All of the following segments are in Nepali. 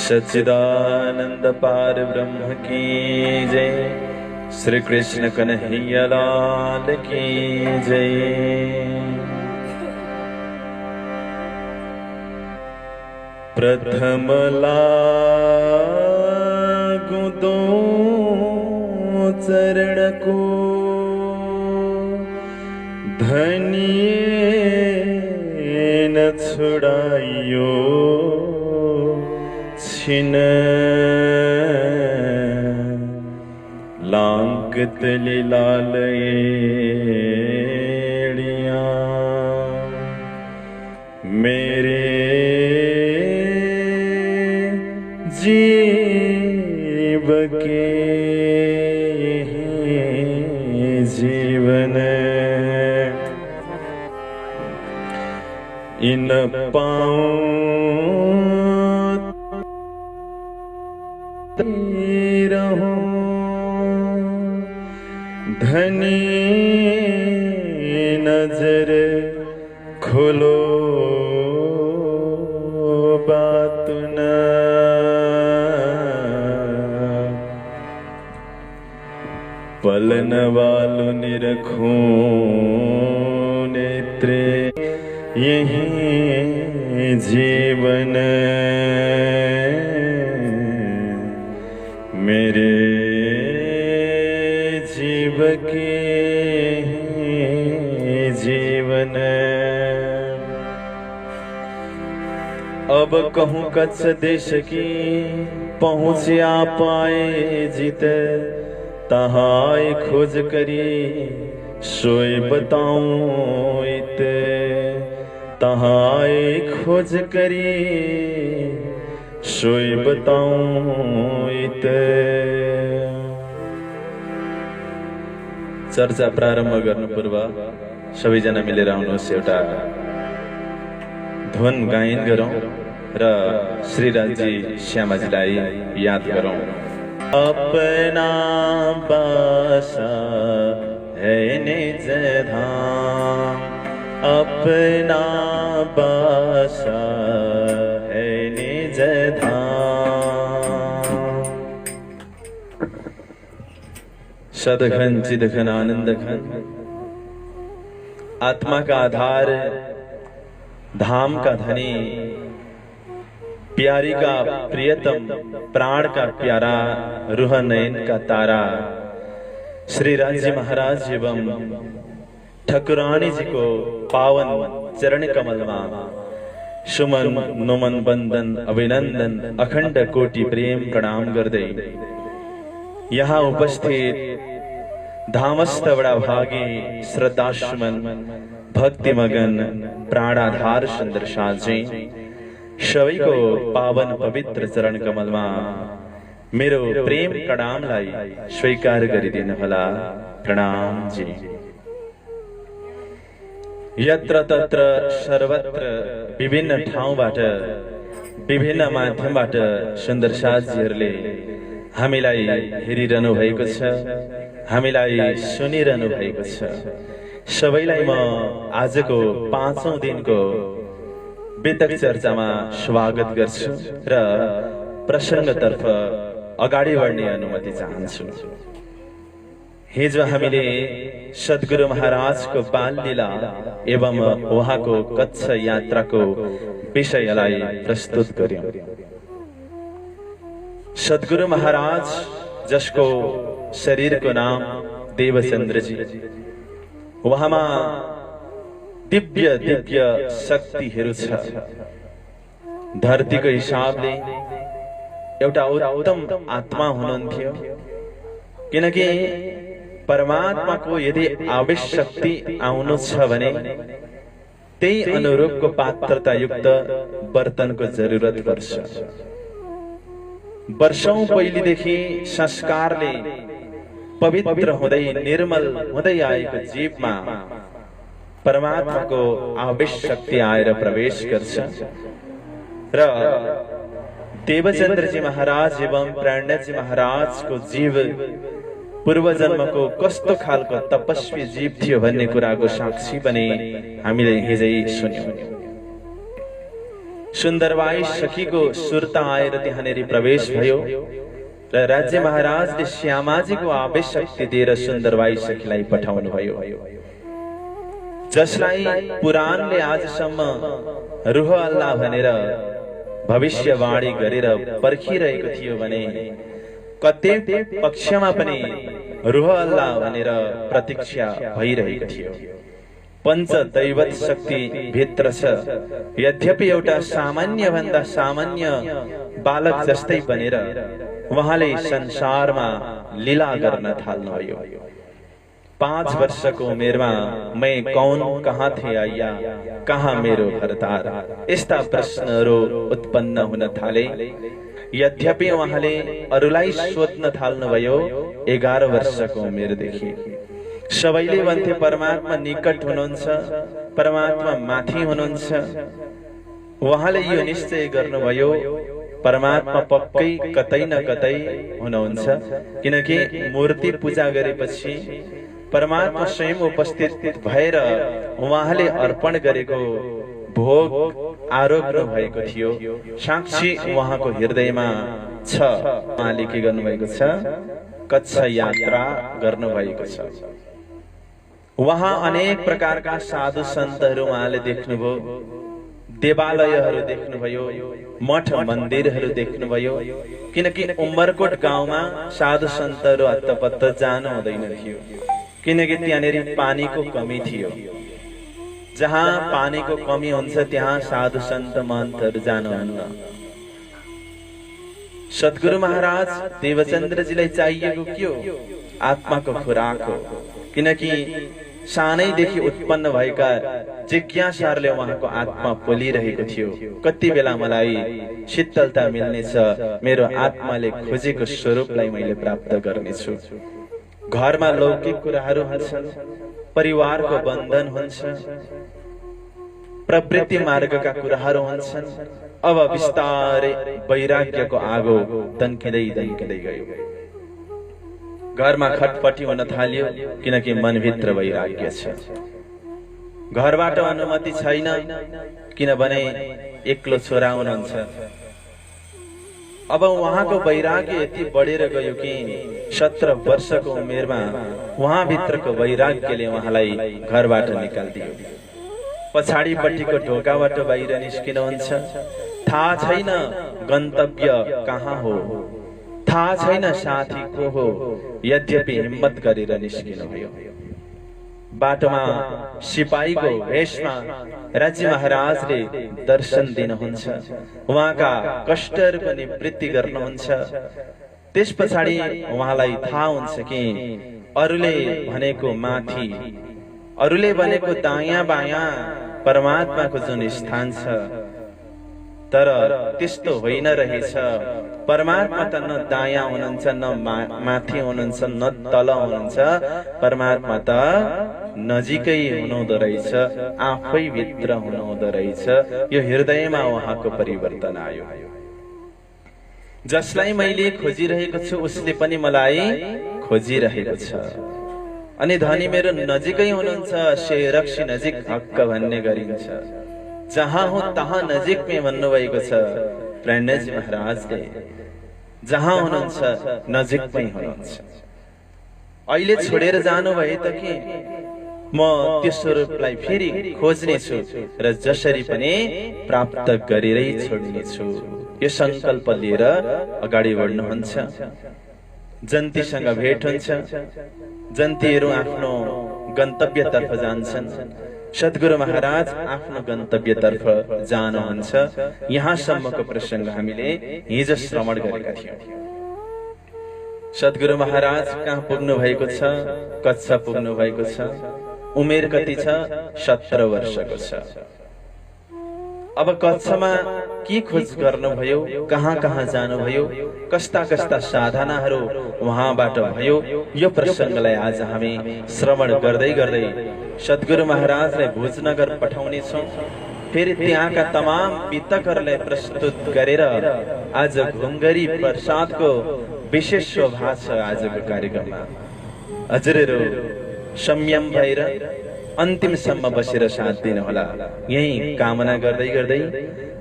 सच्चिदानंद पार ब्रह्म की जय। श्री कृष्ण कन्हैया लाल की जय। प्रथम लागू दो चरण को धनिये न छुड़ाइयो छिन लांकत लाल एड़िया मेरे जीव के जीवन इन पाँव रहूं धनी नजर खोलो बात न पलन वालु निरखूं नेत्रे यही जीवन मेरे जीव के जीवन। अब कहूँ कच्छ देश की पहुँचिया पाए जित तहाय खोज करी सोई बताऊं इत तहाय खोज करी सोई बताऊं इत। चर्चा प्रारम्भ गर्नु पूर्व सबैजना मिलेर आउनुहोस् एउटा ध्वन गायन गरौं र श्रीराजी श्यामाजीलाई याद गरौं। अपना बासा है निज धाम अपना बासा है निज धाम। सदघन चिदघन आनंद घन आत्मा का आधार धाम का धनी प्यारी का प्रियतम प्राण का प्यारा रूह नयन का तारा श्रीराजी महाराज एवं ठकुरानी जी को पावन चरण कमल में सुमन नुमन बंदन अभिनंदन अखंड कोटि प्रेम प्रणाम गर्दै यहाँ उपस्थित धामस्थ बड़ा भागी श्रद्धासुमन भक्ति मगन प्राणाधार सुंदर साजी सबै को पावन पवित्र चरण कमल में मेरो प्रेम प्रणाम लाई स्वीकार गरिदिनु होला। प्रणाम जी। यत्र तत्र सर्वत्र विभिन्न ठाउँबाट विभिन्न माध्यमबाट सुन्दर साथीहरूले हामीलाई हेरिरहनु भएको छ हामीलाई सुनिरहनु भएको छ। सबैलाई म आजको 5औं दिनको वितक चर्चामा स्वागत गर्छु र प्रसंगतर्फ अगाडि बढ्ने अनुमति चाहन्छु। हिजो हामीले सद्गुरु महाराजको बाल लीला एवं उहाँको कच्छ यात्राको विषयलाई प्रस्तुत गर्यौं। सद्गुरु महाराज जसको शरीरको नाम देवचन्द्रजी उहाँमा दिव्य दिव्य शक्तिहरू छ। धरतीको हिसाबले एउटा उत्तम आत्मा हुनुहुन्थ्यो किनकि परमात्माको यदि आवश्यकता आउनु छ भने त्यही अनुरूपको पात्रता युक्त बर्तनको जरुरत पर्छ। वर्षौं पहिलेदेखि संस्कारले पवित्र हुँदै निर्मल हुँदै आएको जीवमा परमात्माको आवश्यकता आएर प्रवेश गर्छ र देवचन्द्रजी महाराज एवं प्राणजी महाराज को जीव पूर्व जन्म को कस्तो खालको तपस्वी जीव थियो भन्ने कुराको साक्षी पनि हामीले हिजै सुन्यौं। सुन्दरबाई सखीको सुर्ता आएर त्यहाँनेरि प्रवेश भयो र राज्य महाराजले श्यामाजीको आवश्यकता दिएर सुन्दरबाई सखीलाई पठाउनु भयो, जसलाई पुराणले आजसम्म रुह अल्लाह भनेर भविष्यवाणी गरेर पर्खिरहेको थियो भने कतै पक्षमा पनि रुह अल्लाह भनेर प्रतीक्षा भइरहेको थियो। पञ्चदैवत शक्ति भित्र छ, यद्यपि एउटा सामान्य भन्दा सामान्य बालक जस्तै बनेर उहाँले संसारमा लीला गर्न थाल्नुभयो। 5 वर्षको उमेरमा मैं कौन, कहाँ थे आइया, कहाँ मेरो भरतार, यस्ता प्रश्नहरू उत्पन्न हुन थाले। यद्यपि उहाँले अरूलाई सोध्न थाल्नुभयो 11 वर्षको उमेरदेखि। सबैले भन्थे परमात्मा निकट हुनुहुन्छ, परमात्मा माथि हुनुहुन्छ। उहाँले यो निश्चय गर्नुभयो परमात्मा पक्कै कतै न कतै हुनुहुन्छ, किनकि मूर्ति पूजा गरेपछि परमात्मा स्वयं उपस्थित भएर उहाँले अर्पण गरेको भोग आरोग्य भएको थियो। साक्षी उहाँको हृदयमा छ। उहाँले के गर्नुभएको छ? कच्छ यात्रा गर्नुभएको छ। वहाँ अनेक प्रकारका साधु सन्तहरू उहाँले देख्नुभयो, देवालयहरू देख्नुभयो, मठ मन्दिरहरू देख्नुभयो। किनकि उमरकोट गाउँमा साधु सन्तहरू हत्तपत्त जानु हुँदैन थियो, किनकि त्यहाँनेरि पानीको कमी थियो। जहाँ पानीको कमी हुन्छ त्यहाँ साधु सन्त महन्तहरू जानुहुन्न। सद्गुरु महाराज देवचन्द्रजीलाई चाहिएको के हो? आत्माको खुराक हो। किनकि सानैदेखि उत्पन्न भएका जिज्ञासाहरूले उहाँको आत्मा पोलिरहेको थियो। कति बेला मलाई शीतलता मिल्नेछ, मेरो आत्माले खोजेको स्वरूपलाई मैले प्राप्त गर्नेछु। घरमा लौकिक कुराहरू हुन्छन्, परिवारको बन्धन हुन्छ, प्रवृत्ति मार्गका कुराहरू हुन्छन्। अब बिस्तारै वैराग्यको आगो दन्किँदै दन्किँदै गयो। घरमा खटपटी हुन थाल्यो, किनकि मनभित्र वैराग्य छ। घरबाट अनुमति छैन, किनभने एक्लो छोरा हुनुहुन्छ। अब उहाँको वैराग्य यति बढेर गयो कि 17 वर्षको उमेरमा उहाँभित्रको वैराग्यले उहाँलाई घरबाट निकालिदियो। पछाडिपट्टिको ढोकाबाट बाहिर निस्किनुहुन्छ। थाहा छैन गन्तव्य कहाँ हो, थाहा छैन साथी को हो, यद्यपि हिम्मत गरेर निस्किनुभयो। बाटोमा सिपाहीको वेशमा राज्य महाराजले दर्शन दिनुहुन्छ, उहाँका कष्टहरूको निवृत्ति गर्नुहुन्छ। त्यस पछाडि उहाँलाई थाहा हुन्छ कि अरूले भनेको माथि, अरूले भनेको दायाँ बायाँ परमात्माको जुन स्थान छ, तर त्यस्तो होइन रहेछ। परमात्मा त न दायाँ हुनुहुन्छ, न माथि हुनुहुन्छ, न तल हुनुहुन्छ। परमात्मा त नजिकै हुनुहुँदो रहेछ, आफै भित्र हुनुहुँदो रहेछ। यो हृदयमा उहाँको परिवर्तन आयो। जसलाई मैले खोजिरहेको छु उसले पनि मलाई खोजिरहेको छ। अनि धनी मेरो नजिकै हुनुहुन्छ, से रक्सी नजिक हक्क भन्ने गरिन्छ। जहाँ हो तहाँ नजिकमै भन्नुभएको छ प्रणजी महाराजले। जहाँ हुनुहुन्छ नजिकमै हुनुहुन्छ। अहिले छोडेर जानु भए त के म त्यो स्वरूपलाई फेरि खोज्नेछु र जसरी पनि प्राप्त गरेरै छोड्नेछु। यो संकल्प लिएर अगाडि बढ्नुहुन्छ। जन्तीसँग भेट हुन्छ। जन्तीहरू आफ्नो गन्तव्यतर्फ जान्छन्। सद्गुरु महाराज आफ्नो गन्तव्यतर्फ जानुहुन्छ। यहाँसम्मको प्रसङ्ग हामीले हिजो श्रवण गरेका थियौँ। सद्गुरु महाराज कहाँ पुग्नु भएको छ? कच्छ पुग्नु भएको छ। उमेर कति छ? 17 वर्षको छ। अब कच्छमा के खोज गर्नुभयो? कहाँ कहाँ जानुभयो? कस्ता कस्ता साधनाहरू उहाँबाट भयो? यो प्रसङ्गलाई आज हामी श्रवण गर्दै गर्दै सद्गुरु महाराजलाई भोजनगर पठाउने छौँ। फेरि त्यहाँका तमाम वितकहरूलाई प्रस्तुत गरेर आज घुङ्गरी प्रसादको विशेष शोभा छ आजको कार्यक्रममा। हजुरहरू संयम भएर अन्तिमसम्म बसेर साथ दिनुहोला। यही कामना गर्दै गर्दै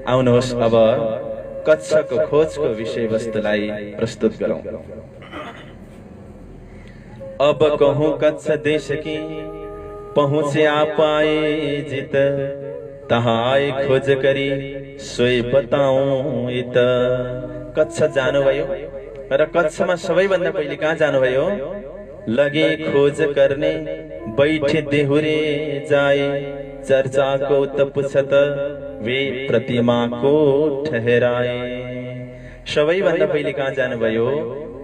आउनुहोस् अब कच्छको खोजको विषयवस्तुलाई प्रस्तुत गरौं। अब कहूं कच्छ देश की पहुँचे आप आए जित, तहाँ आए खोज करी सोई बताऊं इत। कच्छ जानुभयो र कच्छमा सबैभन्दा पहिले कहाँ जानुभयो? लगे खोज करने बैठे देहुरे जाए, चर्चा को त पुछत वे प्रतिमा को ठहराए। सबैभन्दा पहिले कहाँ जानुभयो?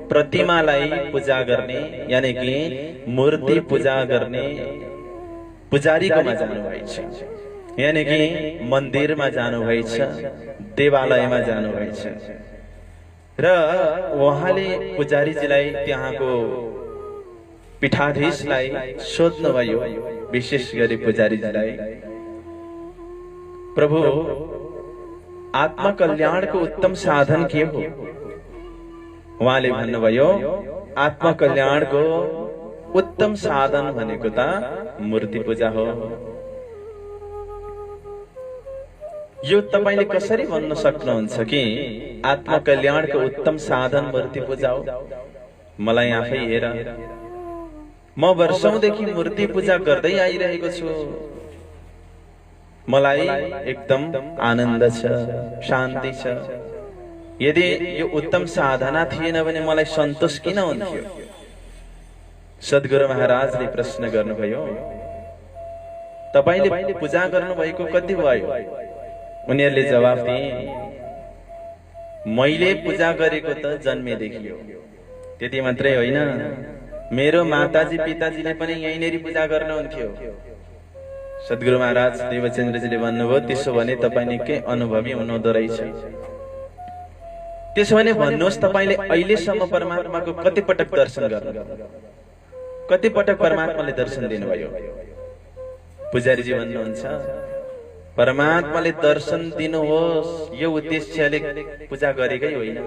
प्रतिमालाई पूजा गर्ने यानी कि मूर्ति पूजा गर्ने पुजारीकोमा जानुभएछ, यानी कि मन्दिरमा जानुभएछ, देवालयमा जानुभएछ र उहाँले पुजारीजीलाई त्यहाँको पीठाधीशलाई सोध्नुभयो, विशेष गरी पुजारीजीलाई, प्रभु आत्मकल्याणको उत्तम साधन के हो? उहाँले भन्नुभयो आत्मकल्याणको उत्तम साधन भनेको त मूर्ति पूजा हो। यो तपाईले कसरी भन्न सक्नुहुन्छ कि आत्मकल्याणको उत्तम साधन मूर्ति पूजा हो? मलाई आफै हेर, म वर्षौंदेखि मूर्ति पूजा गर्दै आइरहेको छु, मलाई एकदम आनन्द छ, शान्ति छ। यदि यो उत्तम साधना थिएन भने मलाई सन्तोष किन हुन्थ्यो? सद्गुरु महाराजले प्रश्न गर्नुभयो, तपाईले पूजा गर्नुभएको कति भयो? उनीहरूले जवाफ दिए, मैले पूजा गरेको त जन्मेदेखि हो। त्यति मात्रै होइन, मेरो माताजी पिताजीले पनि यहीँनेरि पूजा गर्नुहुन्थ्यो। सद्गुरु महाराज देवचन्द्रजीले भन्नुभयो, त्यसो भने तपाईँ निकै अनुभवी हुनुहुँदो रहेछ। त्यसो भने भन्नुहोस्, तपाईले अहिलेसम्म परमात्माको कति पटक दर्शन गर्नुभयो? कति पटक परमात्माले दर्शन दिनुभयो? पुजारीजी भन्नुहुन्छ, परमात्माले दर्शन दिनुहोस् यो उद्देश्यले पूजा गरेकै होइन,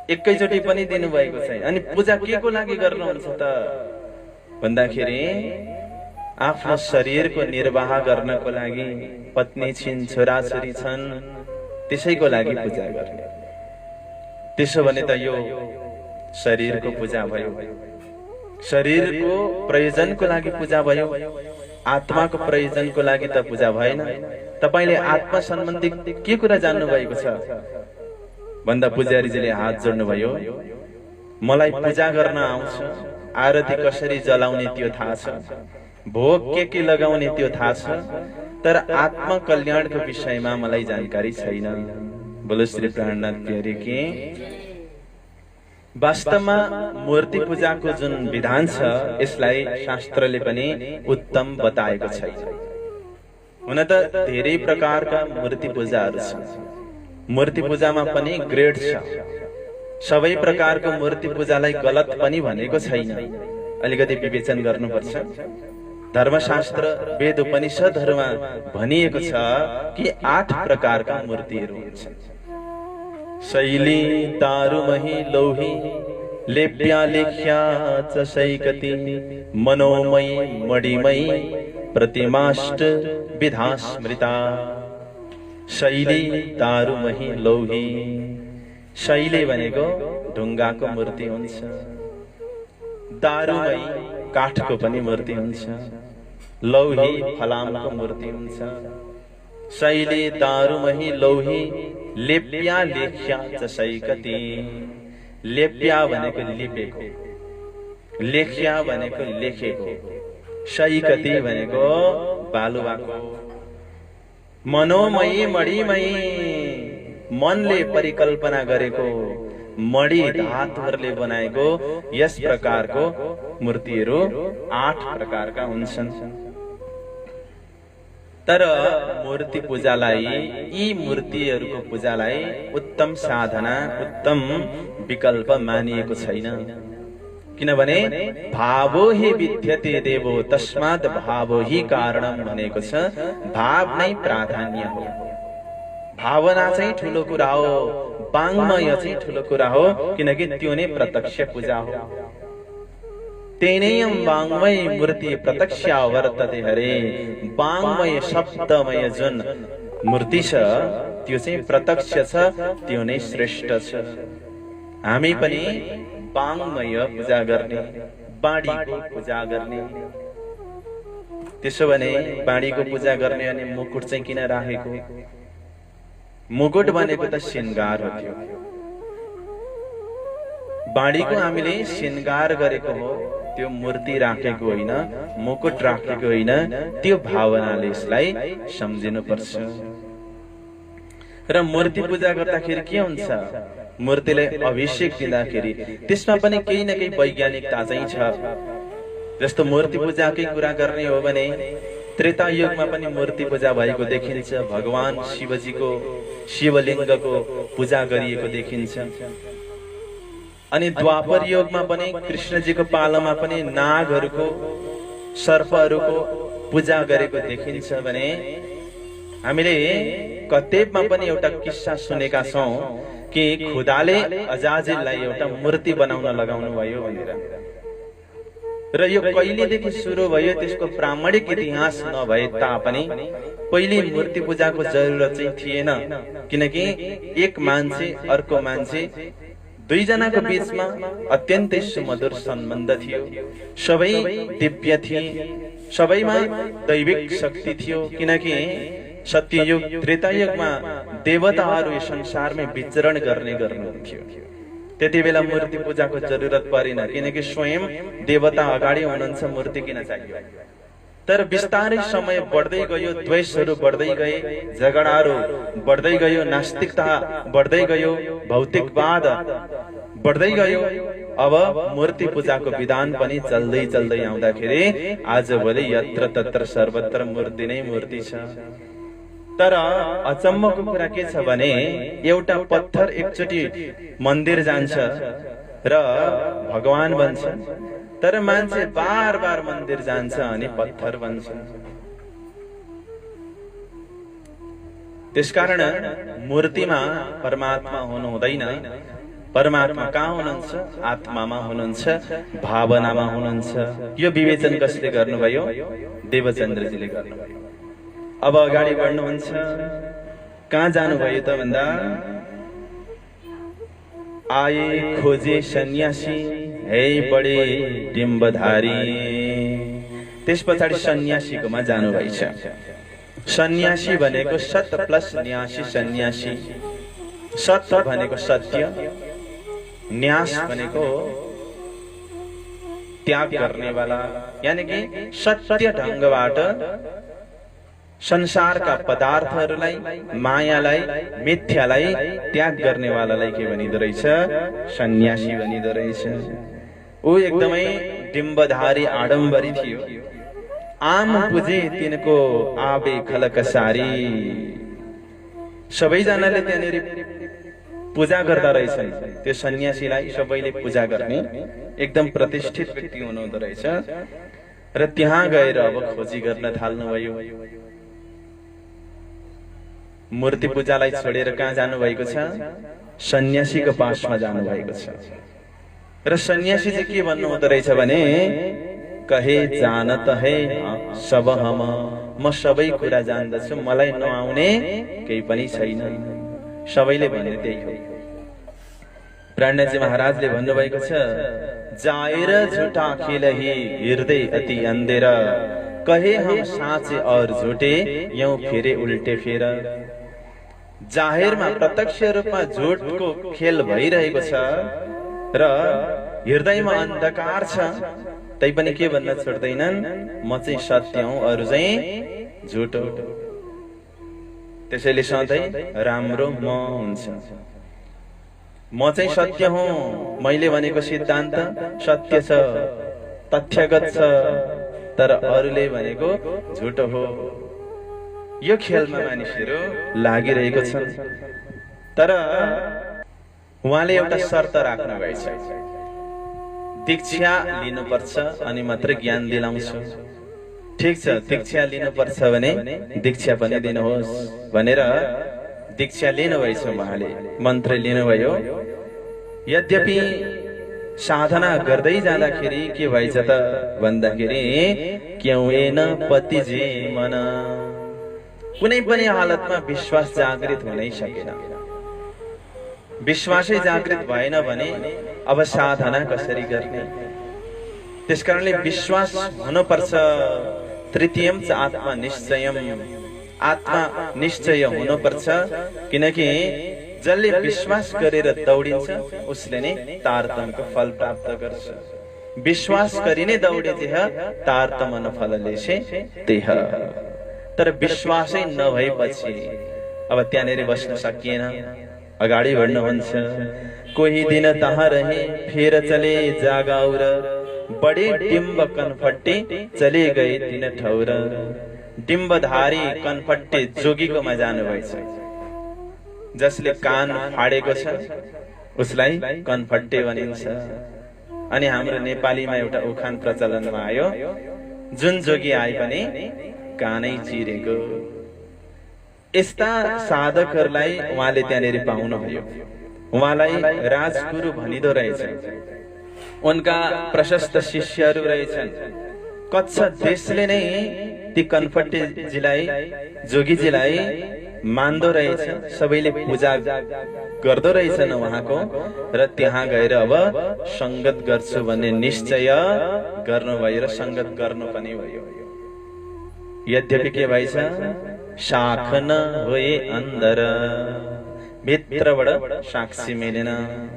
एकैचोटि पनि दिनुभएको छैन। अनि पूजा के को लागि गर्नुहुन्छ त भन्दाखेरि आफ्नो शरीरको निर्वाह गर्नको लागि, पत्नी छिन्, छोराछोरी छन्, त्यसैको लागि पूजा गर्ने। त्यसो भने त यो शरीरको पूजा भयो, शरीरको प्रयोजनको लागि पूजा भयो, आत्माको प्रयोजनको लागि त पूजा भएन। तपाईले आत्मा सम्बन्धी के कुरा जान्नु भएको छ भन्दा पुजारीजीले हात जोड्नुभयो, मलाई पूजा गर्न आउँछ, आरती कसरी जलाउने त्यो थाहा छ, भोग के लगाउने त्यो थाहा छ, तर आत्मा कल्याणको विषयमा मलाई जानकारी छैन। बोलो श्री प्राणनाथ प्यारे की। वास्तवमा मूर्ति पूजाको जुन विधान छ यसलाई शास्त्रले पनि उत्तम बताएको छैन। हुन त धेरै प्रकारका मूर्ति पूजाहरू छन्, मूर्ति पूजामा पनि ग्रेड छ। सबै प्रकारको मूर्ति पूजालाई गलत पनि भनेको छैन, अलिकति विवेचन गर्नुपर्छ। धर्मशास्त्र वेद उपनिषदहरूमा भनिएको छ कि 8 प्रकारका मूर्तिहरू हुन्छन्। शैली दारुमही लौही लेप्या लेख्या च सैकति, मनोमयी मणिमयी प्रतिमाष्ट विधा स्मृता। शैली दारुमही लौही, शैली भनेको ढुङ्गाको मूर्ति हुन्छ, दारुमयी काठको पनि मूर्ति हुन्छ, लौही फलामको मूर्ति हुन्छ। शैली दारुमही लौही लेप्या लेख्या च सैकति। लेप्या भनेको लिपेको, लेख्या भनेको लेखेको, सैकति भनेको बालुवाको। मनोमयी मणिमयी, मनले परिकल्पना गरेको, मणि धातुहरूले बनाएको यस प्रकारको मूर्तिहरू 8 प्रकारका हुन्छन्। तर मूर्ति पूजालाई, यी मूर्तिहरूको पूजालाई उत्तम साधना, उत्तम विकल्प मानिएको छैन। किनभने भावो हि विद्यते देवो तस्मात् भावो हि कारणम भनेको छ। भाव नै प्राधान्य हो, भावना चाहिँ ठुलो कुरा हो, वाङ्मय चाहिँ ठुलो कुरा हो, किनकि त्यो नै प्रत्यक्ष पूजा हो। तेनेयम वाङ्मय मूर्ति प्रत्यक्षा वर्तते हरे। वाङ्मय शब्दमय जुन मूर्ति छ त्यो चाहिँ प्रत्यक्ष छ, त्यो नै श्रेष्ठ छ। हामी पनि वाङ्मय पूजा गर्ने, बाणीको पूजा गर्ने। त्यसो भने बाणीको पूजा गर्ने अनि मुकुट चाहिँ किन राखेको? मुकुट भनेको त श्रृंगार हो। त्यो बाणीको हामीले श्रृंगार गरेको हो, त्यो मूर्ति राखेको होइन, मुकुट राखेको होइन। त्यो भावनाले यसलाई सम्झिनु पर्छ। र मूर्ति पूजा गर्दाखेरि के हुन्छ? मूर्तिलाई अभिषेक दिँदाखेरि त्यसमा पनि केही न केही वैज्ञानिकता चाहिँ छ। जस्तो मूर्ति पूजाकै कुरा गर्ने हो भने त्रेता युगमा पनि मूर्ति पूजा भएको देखिन्छ। भगवान शिवजीको शिवलिङ्गको पूजा गरिएको देखिन्छ। अनि द्वापर युगमा पनि कृष्णजीको पालामा पनि नागहरूको, सर्पहरूको पूजा गरेको देखिन्छ भने हामीले कतेबमा पनि एउटा किस्सा सुनेका छौं कि खुदाले अजाजिललाई एउटा मूर्ति बनाउन लगाउनु भयो भनेर। र यो कहिलेदेखि सुरु भयो त्यसको प्रामाणिक इतिहास नभए तापनि पहिले मूर्ति पूजाको जरुरत चाहिँ थिएन। किनकि एक मान्छे अर्को मान्छे दुईजनाको बीचमा अत्यन्तै सुमधुर सम्बन्ध थियो। सबै दिव्य थिए, सबैमा दैविक शक्ति थियो। किनकि सत्ययुग त्रेतायुगमा देवताहरू यस संसारमै विचरण गर्ने गर्नुहुन्थ्यो। त्यति बेला मूर्ति पूजाको जरुरत परेन, किनकि स्वयं देवता अगाडि हुनुहुन्छ, मूर्ति किन चाहियो? तर बिस्तारै समय बढ्दै गयो, द्वेषहरू बढ्दै गए, झगडाहरू बढ्दै गयो, नास्तिकता बढ्दै गयो, भौतिकवाद बढ्दै गयो। अब मूर्ति पूजाको विधान पनि चल्दै चल्दै आउँदाखेरि आजभोलि यत्र तत्र सर्वत्र मूर्ति नै मूर्ति छ। तर अचम्मको कुरा के छ भने एउटा पत्थर एकचोटि मन्दिर जान्छ र भगवान बन्छ, तर मान्छे बार बार मन्दिर जान्छ अनि पत्थर बन्छ। त्यसकारण मूर्तिमा परमात्मा हुनु हुँदैन। परमात्मा कहाँ हुनुहुन्छ? आत्मामा हुनुहुन्छ, भावनामा हुनुहुन्छ। यो विवेचन कसले गर्नुभयो? देवचन्द्रजीले गर्नुभयो। अब अगाडि बढ्नुहुन्छ। कहाँ जानुभयो त भन्दा आए खोजे सन्यासी हे बडे डिम्बधारी। त्यस पछाडि सन्यासीकोमा जानुभएछ। सन्यासी भनेको सत प्लस न्यासी सन्यासी। सत भनेको सत्य, न्यास भनेको त्याग गर्नेवाला, यानी कि सत्य ढंगबाट संसारका पदार्थहरूलाई, मायालाई, मिथ्यालाई त्याग गर्नेवालालाई के भनिदो रहेछ? सन्यासी भनिदो रहेछ। ऊ एकदमै डिम्बधारी आडम्बरी थियो। आम पुजे तिनको आबे खलक सारी। सबैजनाले त्यहाँनिर पूजा गर्दा रहेछन्। त्यो सन्यासीलाई सबैले पूजा गर्ने एकदम प्रतिष्ठित व्यक्ति हुनुहुँदो रहेछ। र त्यहाँ गएर अब खोजी गर्न थाल्नुभयो। मूर्ति पूजालाई छोडेर कहाँ जानुभएको छ? सन्यासीको पासमा जानुभएको छ। र सन्यासी चाहिँ के भन्नुहुँदो रहेछ भने कहे जानत है सब हम। म सबै कुरा जान्दछु, मलाई नआउने केही पनि छैन। सबैले भने त्यही हो। प्राणजी महाराजले भन्नुभएको छ जाएर झुटा खेलही हृदय अति अन्धेर। कहे हम साँचे और झुटे यौं फेरे उल्टे फेर। जाहेरमा प्रत्यक्ष रूपमा झुटको खेल भइरहेको छ र हृदयमा अन्धकार छ, तैपनि के भन्न छोड्दैनन्? म चाहिँ सत्य हुँ, अरू चाहिँ झुट हो। त्यसैले सधैँ राम्रो म हुन्छ। म चाहिँ सत्य हुँ, मैले भनेको सिद्धान्त सत्य छ, तथ्यगत छ, तर अरूले भनेको झुट हो। यो खेलमा मानिसहरू लागिरहेको छन्। तर उहाँले एउटा शर्त राख्नु भएछ, दीक्षा लिनुपर्छ अनि मात्र ज्ञान दिलाउँछु। ठीक छ, दीक्षा लिनुपर्छ भने दीक्षा पनि दिनुहोस् भनेर दीक्षा लिनुभएछ। उहाँले मन्त्र लिनुभयो। यद्यपि साधना गर्दै जाँदाखेरि के भएछ त भन्दाखेरि क्यौएन पतिजी मन, कुनै पनि हालतमा विश्वास जागृत हुनै सकेन। विश्वासै जागृत भएन भने अब साधना कसरी गर्ने? त्यसकारणले विश्वास हुनुपर्छ। तृतीयम च आत्मा निश्चयम, आत्मा निश्चय हुनुपर्छ। किनकि जसले विश्वास गरेर दौडिन्छ उसले नै तारतम्यको फल प्राप्त गर्छ। विश्वास गरी नै दौडे जेह तारतम्य फलले से तेह। तर विश्वासै नभएपछि अब त्यहाँनेरि बस्न सकिएन, अगाडि बढ्नुहुन्छ। कोही दिन तहाँ रहे फेर चले जागाउर, बडे डिम्ब कनफट्टे चले गए तीन ठौर। डिम्बधारी कनफट्टे जोगीकोमा जानुभएछ। जसले कान फाडेको छ उसलाई कनफट्टे भनिन्छ। अनि हाम्रो नेपालीमा एउटा उखान प्रचलनमा आयो, जुन जोगी आए पनि कानै चिरेको। यस्ता साधकहरूलाई उहाँले त्यहाँनेरि पाउनुभयो। उहाँलाई राजगुरु भनिदो रहेछ। उनका प्रशस्त शिष्यहरू रहेछन्। कच्छ देशले नै ती कनफट्टेजीलाई, जोगीजीलाई मान्दो रहेछ। सबैले पूजा गर्दो रहेछन् उहाँको। र त्यहाँ गएर अब संगत गर्छु भन्ने निश्चय गर्नुभयो र संगत गर्नु पनि भयो। यद्यपि के भएछ, शाख न होए अन्दर, भित्रबाट साक्षी मिलेन।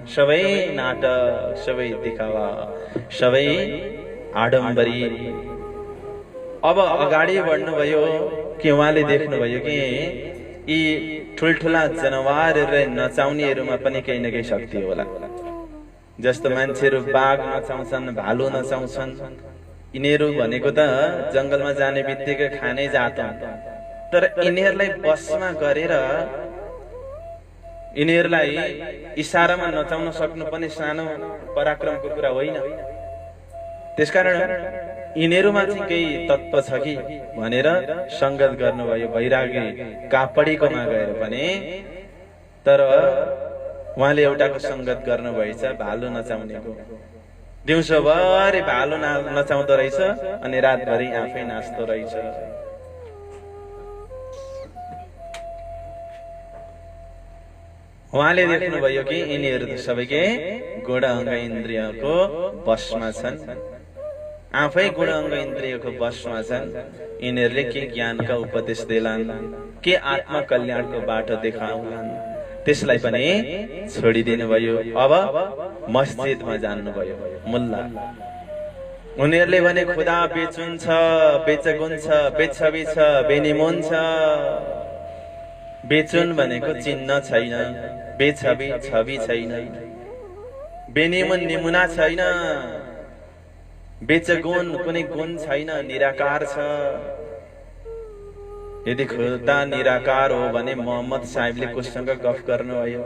सबै नाटक, सबै दिखावा, सबै आडम्बरी। अब अगाडि बढ्नुभयो कि उहाँले देख्नुभयो कि यी ठुल्ठुला जनावरहरूलाई नचाउनेहरूमा पनि केही न केही शक्ति होला। जस्तो मान्छेहरू बाघ नचाउँछन्, भालु नचाउँछन्, यिनीहरू भनेको त जंगलमा जाने बित्तिकै खाने जात हो। तर यिनीहरूलाई बसमा गरेर यिनीहरूलाई इशारामा नचाउन सक्नु पनि सानो पराक्रमको कुरा होइन। त्यसकारण यिनीहरूमा चाहिँ केही तत्त्व छ कि भनेर संगत गर्नुभयो वैरागी कापडीकोमा गएर पनि। तर उहाँले एउटाको संगत गर्नुभएछ, भालु नचाउनेको। दिउँसोभरि भालु नचाउँदो रहेछ अनि रातभरि आफै नाच्दो रहेछ। उहाँले देख्नुभयो कि यिनीहरू त सबैकै गुण अङ्ग इन्द्रियको बसमा छन्, आफै गुण अङ्ग इन्द्रियको बसमा छन्। यिनीहरूले के ज्ञानका उपदेश देलान्, के आत्मा कल्याणको बाटो देखाउलान्, त्यसलाई पनि छोडिदिनु भयो। अब मस्जिदमा जान्नुभयो मुल्ला। उनीहरूले भने खुदा बेचुन छ, बेचगुन छ, बेछबी छ, बेनिमुन छ। बेचुन भनेको चिन्ह छैन, बेछबी छवि छैन, बेनिमुन निमुना छैन, बेचगुन कुनै गुण छैन, निराकार छ। यदि खुदा निराकार हो भने मोहम्मद साहेबले कोसँग गफ गर्नुभयो?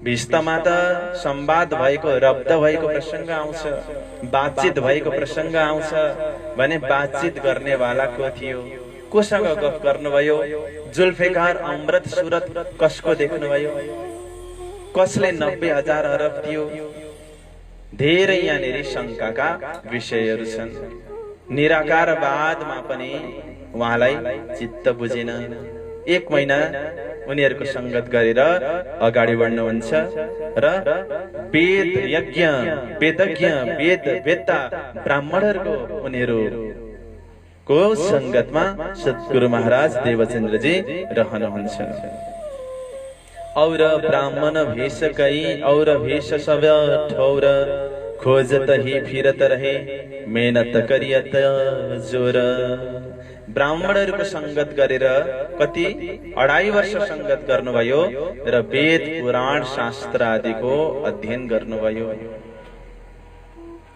भिस्तमा त संवाद भएको, रब्द भएको प्रसंग आउँछ, बातचित भएको प्रसंग आउँछ भने बातचित गर्नेवाला को थियो? कोसँग गफ गर्नुभयो? जुल्फेकार अमृत सुरत कसको देख्नुभयो? कसले 90,000 अरब थियो? धेरै यहाँनेरि शंकाका विषयहरू छन्। निराकारवादमा पनि उहाँलाई चित्त बुझेन। 1 महिना उनीहरूको संगत गरेर अगाडि बढ्नुहुन्छ र वेद यज्ञ, वेदज्ञ, वेद वेत्ता ब्राह्मणहरूको उनीहरूको संगतमा सद्गुरु महाराज देवचन्द्रजी रहनुहुन्छ। और ब्राह्मण भेष कई और भेष सब ठौर, खोजत ही फिरत रहे मेहनत करियत जोर। ब्राह्मणहरूको संगत गरेर कति 2.5 वर्ष संगत गर्नुभयो र वेद पुराण शास्त्र आदिको अध्ययन गर्नुभयो।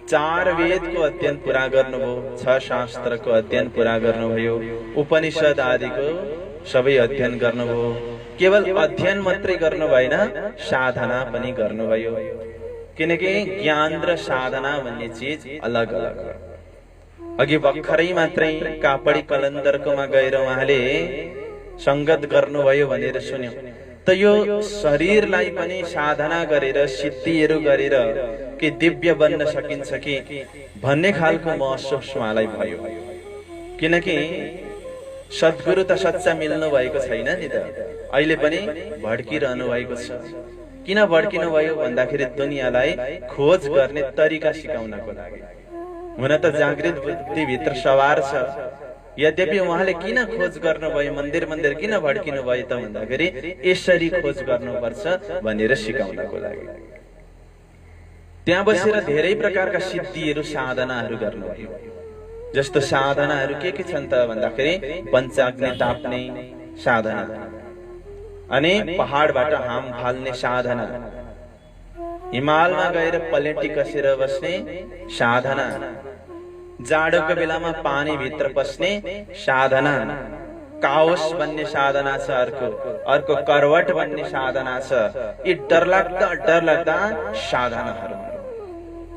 4 वेदको अध्ययन पूरा गर्नुभयो, 6 शास्त्रको अध्ययन पूरा गर्नुभयो, उपनिषद आदिको सबै अध्ययन गर्नुभयो। केवल अध्ययन मात्रै गर्नु भएन, साधना पनि गर्नुभयो। किनकि ज्ञान र साधना भन्ने चीज अलग अलग हो। अघि भर्खरै मात्रै कापडी कलन्दरकोमा गएर उहाँले संगत गर्नुभयो भनेर सुन्यौं। त यो शरीरलाई पनि साधना गरेर सिद्धिहरू गरेर के दिव्य बन्न सकिन्छ कि भन्ने खालको महसुस उहाँलाई भयो। किनकि सद्गुरु त सच्चा मिल्नु भएको छैन नि त, अहिले पनि भड्किरहनु भएको छ। किन भड्किनु भयो भन्दाखेरि दुनियाँलाई खोज गर्ने तरिका सिकाउनको लागि। हुन त जागृत बुद्धि भित्र सवार छ, यद्यपि उहाँले किन खोज गर्नुभयो, मन्दिर मन्दिर किन भड्किनु भयो त भन्दाखेरि यसरी खोज गर्नुपर्छ भनेर सिकाउनको लागि। त्यहाँ बसेर धेरै प्रकारका सिद्धिहरू साधनाहरू गर्नुभयो। जस्तो साधनाहरू के छन् त भन्दाखेरि पञ्चाग्नि ताप्ने साधना, अनि पहाडबाट हाम फाल्ने साधना, हिमालमा गएर पलेटी कसेर बस्ने साधना, जाडोको बेलामा पानी भित्र पस्ने साधना, काओस बन्ने साधना छ, अर्को करवट बन्ने साधना छ। यी डरलाग्दा साधनाहरू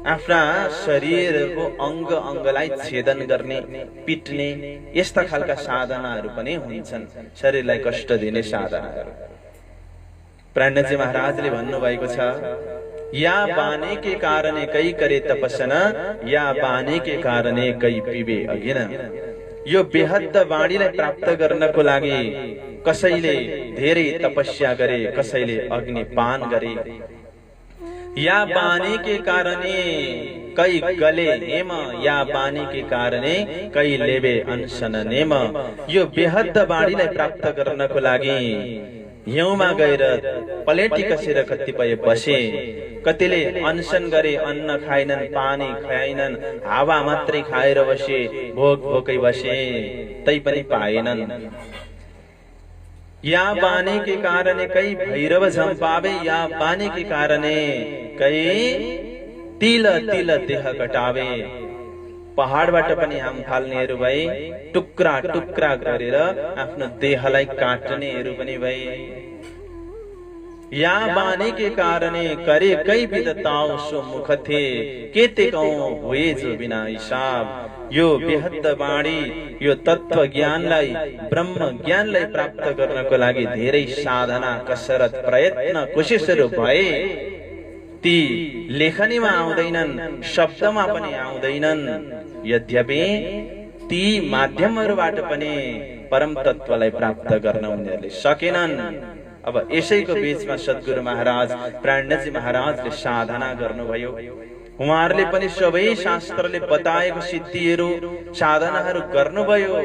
आफ्ना शरीरको अंग अंगलाई छेदन गर्ने, पिट्ने यस्ता खालका साधनाहरू पनि हुन्छन्, शरीरलाई कष्ट दिने साधनाहरू। प्राणजी महाराजले भन्नुभएको छ, या बाने के कारणे कई करे तपस्या, या बाने के कारणे कई पिबे अघिन। यो बेहद्द वाणीलाई प्राप्त गर्नको लागि कसैले धेरै तपस्या गरे, कसैले अग्नि पान गरे। या बानी के कारणे कई गले नेम, या बानी के कारणे कई लेबे अनशन नेम। यो बेहद्द वाणीलाई प्राप्त गर्नको लागि हिउँमा गएर पलेटी कसेर कतिपय बसे, कतिले अनसन गरे, अन्न खाएनन्, पानी खाएनन्, हावा मात्रै खाएर बसे, भोकै बसे, तै पनि पाएनन्। या बाने के कारणे कई भैरव झम्पावे, या बाने के कारणे कई तिल तिल देह कटावे। पहाडबाट पनि हाम फाल्नेहरू भए, टुक्रा टुक्रा गरेर आफ्नो देहलाई काट्नेहरू पनि भए। या बाने के कारणे करे कई विदताओ सो मुख थे, केते कहूं हुए जो बिना हिसाब। यो बेहद्द वाणी, यो तत्व ज्ञानलाई, ब्रह्म ज्ञानलाई प्राप्त गर्नको लागि धेरै साधना, कसरत, प्रयत्न, कोशिशहरू भए। ती लेखनीमा आउँदैनन्, शब्दमा पनि आउँदैनन्, यद्यपि ती माध्यमहरूबाट पनि परम तत्वलाई प्राप्त गर्न उनीहरूले सकेनन्। अब यसैको बीचमा सद्गुरु महाराज प्राणजी महाराजले साधना गर्नुभयो। उहाँहरूले पनि सबै शास्त्रले बताएको सिद्धिहरू, साधनाहरू गर्नुभयो,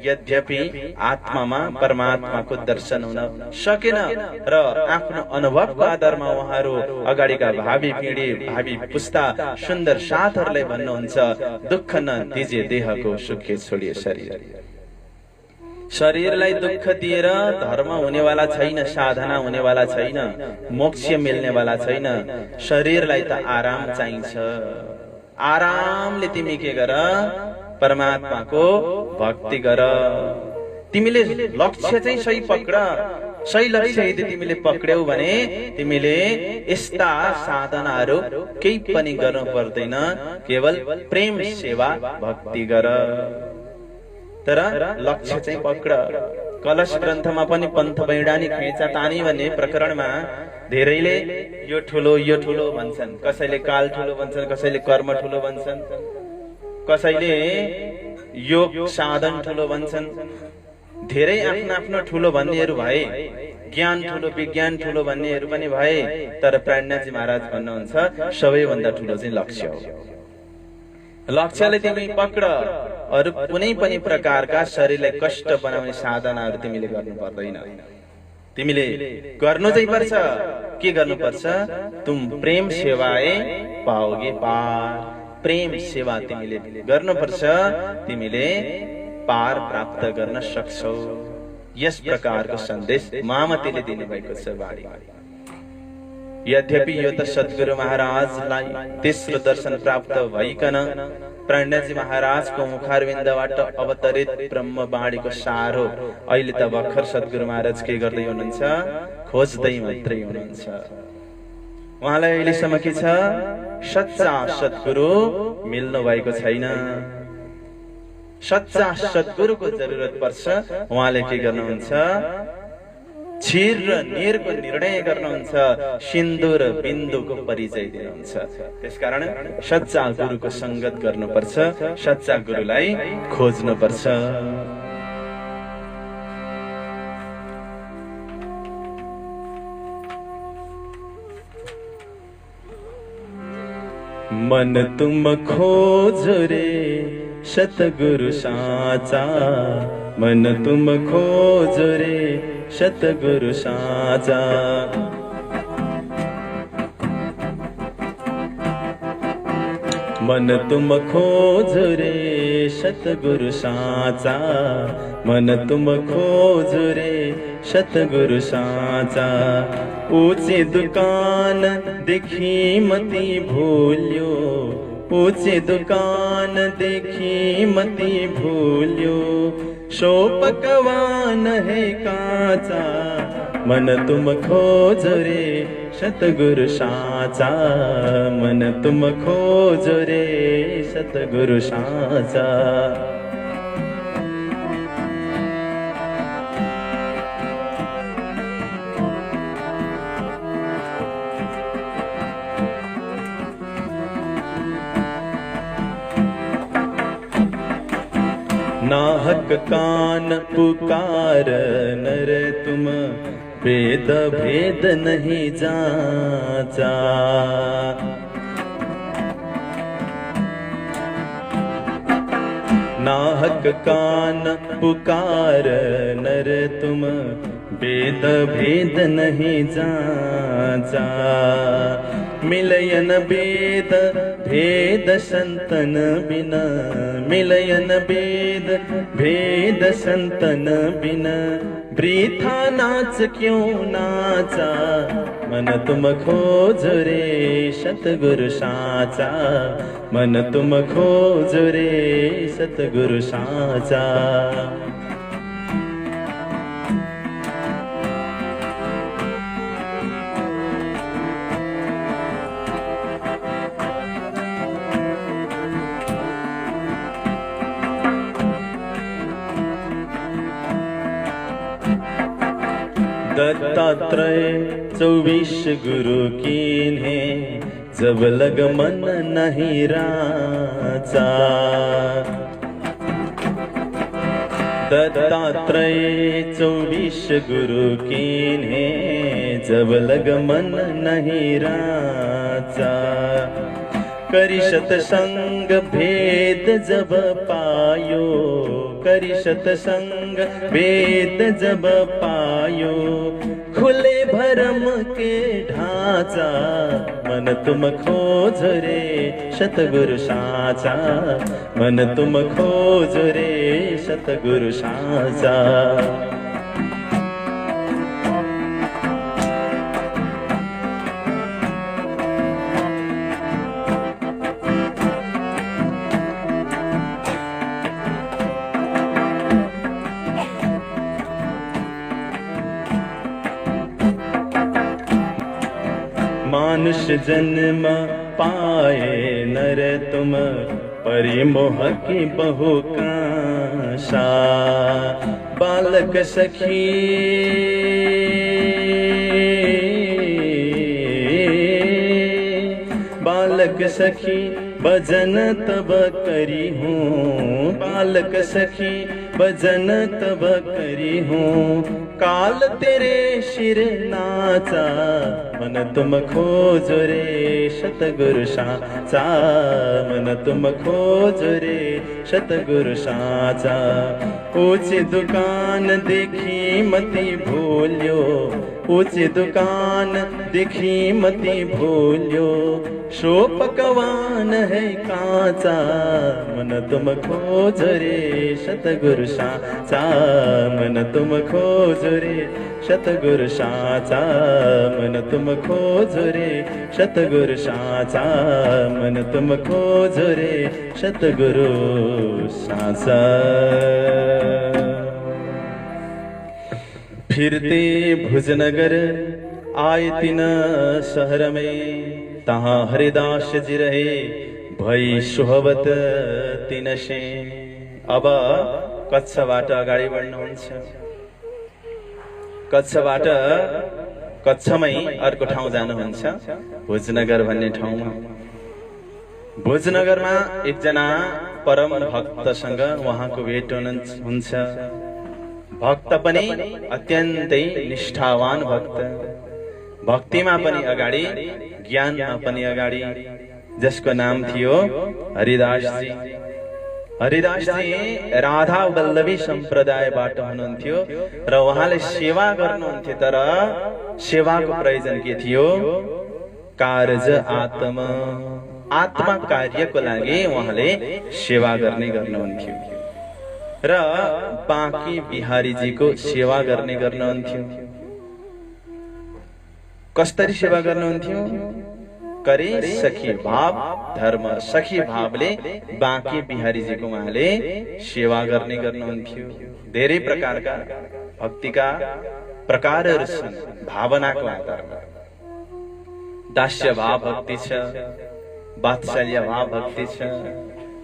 यद्यपि आत्मामा परमात्माको दर्शन हुन सकेन। र आफ्नो अनुभवको आधारमा उहाँहरू अगाडिका भावी पिँढी, भावी पुस्ता, सुन्दर साथहरूलाई भन्नुहुन्छ, दुःख न दिजे देहको सुखे छोडिए शरीर। शरीरलाई दुःख दिएर धर्म हुनेवाला छैन, साधना हुनेवाला छैन, मोक्ष मिल्नेवाला छैन। शरीरलाई त आराम चाहिन्छ। आरामले तिमी के गर, परमात्माको भक्ति गर। तिमीले लक्ष्य चाहिँ सही पक्र, सही लक्ष्य यदि तिमीले पक्र्यौ भने तिमीले यस्ता साधनाहरू केही पनि गर्नु पर्दैन, केवल प्रेम सेवा भक्ति गर। तर लक्ष्य चाहिँ पक्र। कलश ग्रन्थमा पनि पन्थ बैडानी खैचा तानी भन्ने प्रकरणमा धेरैले यो ठुलो भन्छन्, कसैले काल ठुलो भन्छन्, कसैले कर्म ठुलो भन्छन्, कसैले योग साधन ठुलो भन्छन्। धेरै आफ्नो ठुलो भन्नेहरू भए, ज्ञान ठुलो, विज्ञान ठुलो भन्नेहरू पनि भए। तर प्राणजी महाराज भन्नुहुन्छ, सबैभन्दा ठुलो चाहिँ लक्ष्य हो। लक्ष्यले तिमी पक्र। अरु कुनै पनि प्रकारका शरीरलाई कष्ट बनाउने साधनाहरू तिमीले गर्नु पर्दैन। तिमीले गर्नु चाहिँ पर्छ। के गर्नु पर्छ? तुम प्रेम सेवाए पाओगे पार। प्रेम सेवा तिमीले गर्नुपर्छ, तिमीले पार प्राप्त गर्न सक्छौ। यस प्रकारको सन्देश मामतीले दिनुभएको छ वाणीमा। यद्यपि यो त सद्गुरु महाराजलाई तेस्रो दर्शन प्राप्त भइकन प्राणजी महाराजको मुखारविन्दबाट अवतरित ब्रह्म वाणीको सार हो। अहिले त भर्खर सद्गुरु महाराज के गर्दै हुनुहुन्छ? खोज्दै मात्रै हुनुहुन्छ। उहाँलाई अहिलेसम्म के छ? सच्चा सद्गुरु मिल्नु भएको छैन। सच्चा सद्गुरुको जरुरत पर्छ। उहाँले के गर्नुहुन्छ? छिर र निरको निर्णय गर्नुहुन्छ, सिन्दुर बिन्दुको परिचय दिनुहुन्छ। त्यसकारण सच्चा गुरुको संगत गर्नुपर्छ, सच्चा गुरुलाई खोज्नुपर्छ। मन तुम खोज रे सतगुरु साचा, मन तुम खोज रे सतगुरु साचा। मन तुम खोज रे सतगुरु साचा, मन तुम खोज रे सतगुरु साचा। ऊंची दुकान देखी मती भूल्यो, ऊंची दुकान देखी मती भूल्यो। सो पकवान है काचा, मन तुम खोज रे सतगुरु साचा, मन तुम खोज रे सतगुरु साचा। नाहक कान पुकार नर तुम, वेद भेद नहीं जाचा। नाहक कान पुकार नर तुम, वेद भेद नहीं जाचा। मिलयन वेद भेद संतन बिना, मिलयन वेद भेद संतन बिना। वृथा नाच क्यों नाचा, मन तुम खोज रे सतगुरु साचा, मन तुम खोज रे सतगुरु साचा। दत्तात्रेय 24 गुरु कीन्हे, जब लग मन नहीं राचा। दत्तात्रेय 24 गुरु कीन्हे, जब लग मन नहीं राचा। करी सतसंग भेद जब पायो, करी सतसंग भेद जब पायो। खुले भरम के ढांचा, मन तुम खोज रे सतगुरु साचा, मन तुम खोज रे सतगुरु साचा। मानुष जन्म पाए नर तुम, परिमोह की बहु काशा। बालक सखी बालक सखी भजन तब करी हूँ, बालक सखी भजन तब करी हूँ। काल तेरे शिर नाचा, मन तुम खोज रे सतगुरु साचा, मन तुम खोज रे सतगुरु साचा। ऊंची दुकान देखी मती भूल्यो, ऊंची दुकान देखी मती भूल्यो। सो पकवान है काचा, मन तुम खोज रे सतगुरु साचा, मन तुम खोज रे सतगुरु साचा, मन तुम खोज रे सतगुरु साचा, मन तुम खोज रे सतगुरु साचा। फिरते भुजनगर आए तीन शहर में, तहाँ हरिदास जी रहे भई सुहवत तिनसे। अब कच्छबाट अगाडि बढ्नुहुन्छ। कच्छबाट कच्छमै अर्को ठाउँ जानुहुन्छ भोजनगर भन्ने ठाउँमा। भोजनगरमा एकजना परम भक्तसँग उहाँको भेट हुन्छ। भक्त पनि अत्यन्तै निष्ठावान भक्त, भक्तिमा पनि अगाडि, ज्ञानमा पनि अगाडि, जसको नाम थियो हरिदास जी। हरिदास जी राधा वल्लभी सम्प्रदायबाट हुनुहुन्थ्यो र उहाँले सेवा गर्नुहुन्थ्यो। तर सेवाको प्रयोजन के थियो? कार्य आत्मा कार्यको लागि उहाँले सेवा गर्नुहुन्थ्यो र बाँकी बिहारीजीको सेवा गर्नुहुन्थ्यो। कसरी सेवा गर्नुहुन्थ्यो? करे सखी भाव धर्म, सखी भावले बाँकी बिहारीजीको उहाँले सेवा गर्नुहुन्थ्यो। धेरै प्रकारका भक्तिका प्रकारहरू छन् भावनाको आधारमा। दास्य भाव भक्ति छ, वात्सल्य भाव भक्ति छ,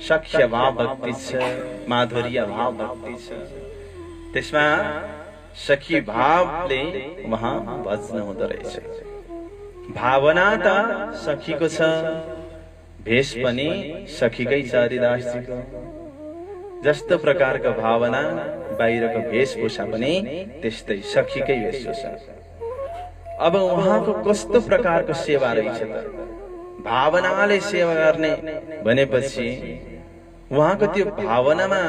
सख्य भाव भक्ति छ, माधुर्य भाव भक्ति छ। त्यसमा सखी भावले उहाँ भज्न हुँदो रहेछ। भावना त सखीको छ, भेष पनि सखीकै छ हरिदासजीको। जस्तो प्रकारको भावना बाहिरको वेशभूषा पनि त्यस्तै सखीकै वेशभूषा। अब उहाँको कस्तो प्रकारको सेवा रहेछ त? भावनाले सेवा गर्ने भनेपछि उहाँको त्यो भावनामा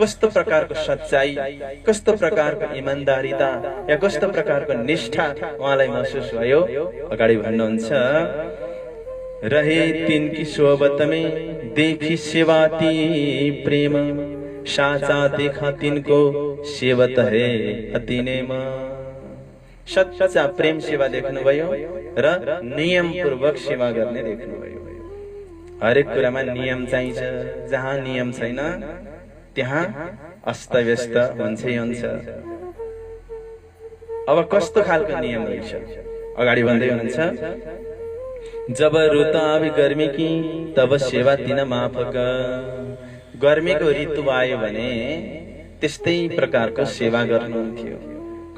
कस्तो प्रकारको सच्चाई, कस्तो प्रकारको इमानदारीता या कस्तो प्रकारको निष्ठा उहाँलाई महसुस भयो? अगाडि भन्नुहुन्छ, रहे तिनकी सोबत में देखी सेवाती प्रेम, साचा देखा तिनको सेवत है अति नेम। सच्चा प्रेम सेवा देख्नुभयो र नियम पूर्वक सेवा गर्ने देख्नुभयो। हरेक कुरामा नियम चाहिन्छ, जहाँ नियम छैन त्यहाँ अस्तव्यस्त हुन्छै हुन्छ। अब कस्तो खालको नियम रहेछ? अगाडि भन्दै हुनुहुन्छ, जब रुता आवे गर्मी की तब सेवा दिन माफक। गर्मीको ऋतु आयो भने त्यस्तै प्रकारको सेवा गर्नुहुन्थ्यो।